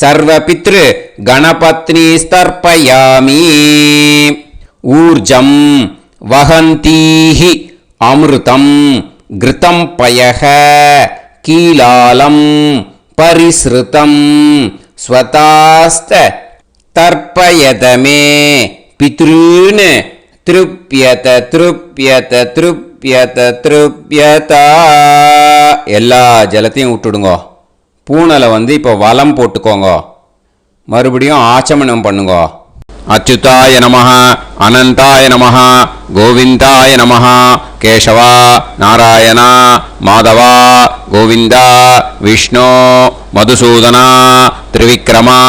சர்வபித்ரு கணபத்னிஸ்தர்ப்பயாமி. ஊர்ஜம் வஹந்தீஹி அமிர்தம் கிருதம் பயஹ கீலாலம் பரிஸ்ருதம் ஸ்வதாஸ்த தர்ப்பயதமே பித்ருன் திருப்யத திருப்யத திருப்யத திருப்யதா. எல்லா ஜலத்தையும் விட்டுடுங்கோ. பூனலை இப்போ வலம் போட்டுக்கோங்க. மறுபடியும் ஆச்சமனம் பண்ணுங்க. அச்சுதாய நமஹ அனந்தாய நமஹ கோவிந்தாய நமஹ கேசவா நாராயணா மாதவா கோவிந்தா விஷ்ணு மதுசூதனா திரிவிக்ரமா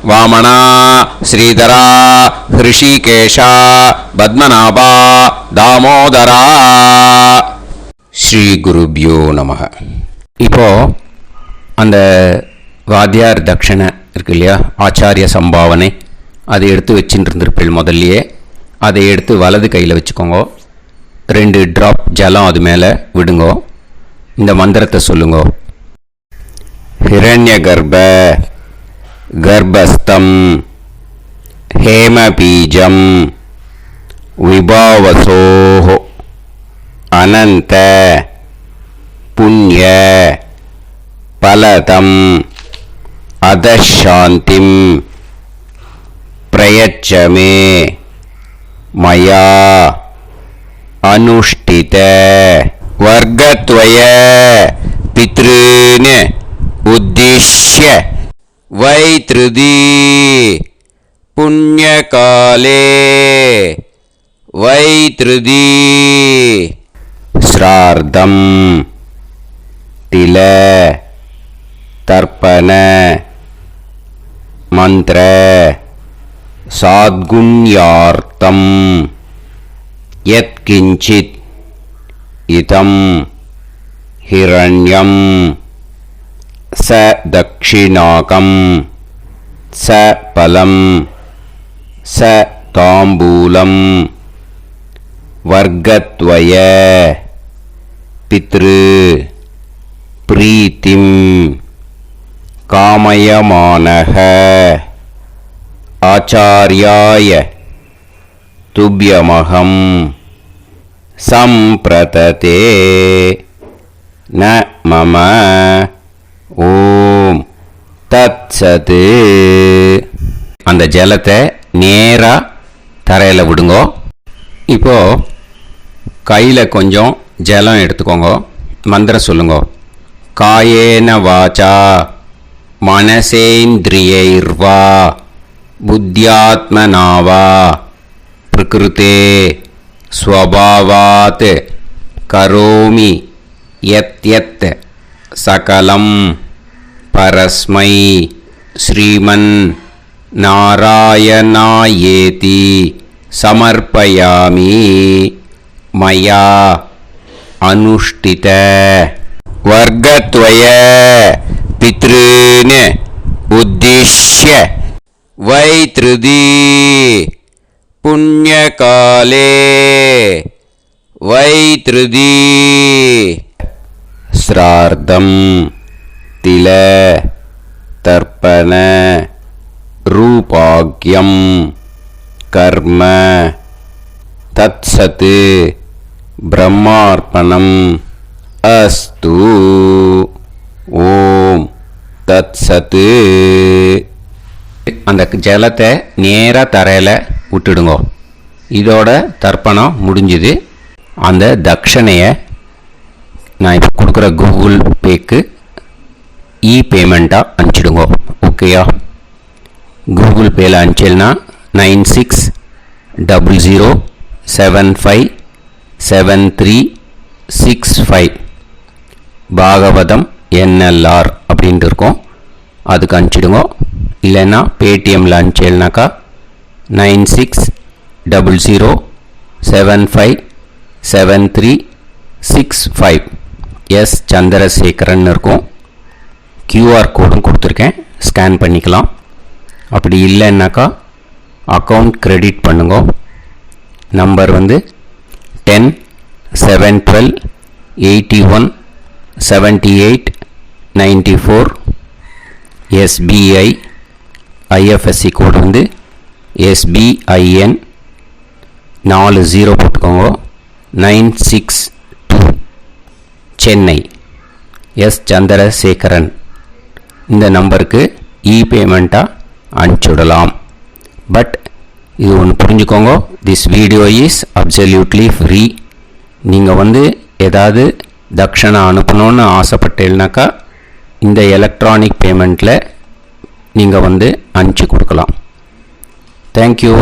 வாமனா ஸ்ரீதரா ஹிருஷிகேஷா பத்மநாபா தாமோதரா. ஸ்ரீ குருப்யோ நமஹ. இப்போ அந்த வாத்தியார் தட்சணை இருக்கு இல்லையா, ஆச்சாரிய சம்பாவனை, அதை எடுத்து வச்சுட்டு இருந்திருப்பேன் முதல்லையே. அதை எடுத்து வலது கையில் வச்சுக்கோங்க. 2 ட்ராப் ஜலம் அது மேலே விடுங்கோ. இந்த மந்திரத்தை சொல்லுங்க. ஹிரண்ய கர்ப்ப கர்ப்பஸ்தம் ஹேமபீஜம் விபாவசோஹோ அனந்த புண்ணிய பலதம் அதசாந்திம் பிரயச்சமே மயா அனுஷ்டித வர்க்கத்வய பித்ருன் உத்திஷ்ய வைத்ருதி புண்ணியகாலே வைத்ருதி ஸ்ரார்த்தம் தில தர்ப்பண மந்திர சாத்குண்யார்த்தம் யத்கிஞ்சித் இதம் हिरण्यं स दक्षिणाकं स फलं स ताम्बूलं वर्गद्वय पितृ प्रीतिं कामयमानः आचार्याय तुभ्यमहं सम्प्रतते न मम ஓம் தத்சத். அந்த ஜலத்தை நேராக தரையில் விடுங்கோ. இப்போ கையில் கொஞ்சம் ஜலம் எடுத்துக்கோங்க. மந்திரம் சொல்லுங்க. காயேன வாச்சா மனசேந்திரியைர்வா புத்தியாத்மனாவா பிரகிருதே ஸ்வபாவாத் கரோமி யத் யத் சகலம் பரஸ்மை ஸ்ரீமன் நாராயணாயேதி சமர்ப்பயாமி மயா அனுஷ்டித வர்கத்வய பித்ருன் உத்திஷ்ய வைத்ருதி புண்ணியகாலே வைத்ருதி ஸ்ரார்த்தம் தில தர்ப்பண ரூபாக்யம் கர்ம தத்சத் பிரம்மார்ப்பணம் அஸ்து. ஓம் தத்சத். அந்த ஜலத்தை நேராக தரையில் விட்டுடுங்க. இதோட தர்ப்பணம் முடிஞ்சுது. அந்த தட்சணையை நான் இப்போ கொடுக்குற கூகுள் பேக்கு பேமெண்ட்டாக அனுப்பிச்சிடுங்க. ஓகேயா? கூகுள் பேயில் அனுப்பிச்சல்னா 9600757365 பாகவதம் NLR அப்படின்ட்டு இருக்கோம். அதுக்கு அனுப்பிச்சிடுங்க. இல்லைன்னா பேடிஎம்மில் அனுப்பிச்சல்னாக்கா 9600757365 எஸ் சந்திரசேகரன் இருக்கும். QR கோடும் கொடுத்துருக்கேன், ஸ்கேன் பண்ணிக்கலாம். அப்படி இல்லைன்னாக்கா அக்கௌண்ட் கிரெடிட் பண்ணுங்க. நம்பர் வந்து 10-7-12-81-78-94. SBI IFSC கோடு வந்து SBIN 40 போட்டுக்கோங்க. 962 சென்னை. எஸ் சந்திரசேகரன். இந்த நம்பருக்கு பேமெண்ட்டாக அனுப்பிச்சுடலாம். பட் இது ஒன்று புரிஞ்சுக்கோங்க, this video is absolutely free. நீங்கள் வந்து ஏதாவது தட்சணை அனுப்பணுன்னு ஆசைப்பட்டேன்னாக்கா இந்த எலக்ட்ரானிக் பேமெண்ட்டில் நீங்கள் வந்து அனுப்பிச்சி கொடுக்கலாம். தேங்க்யூ.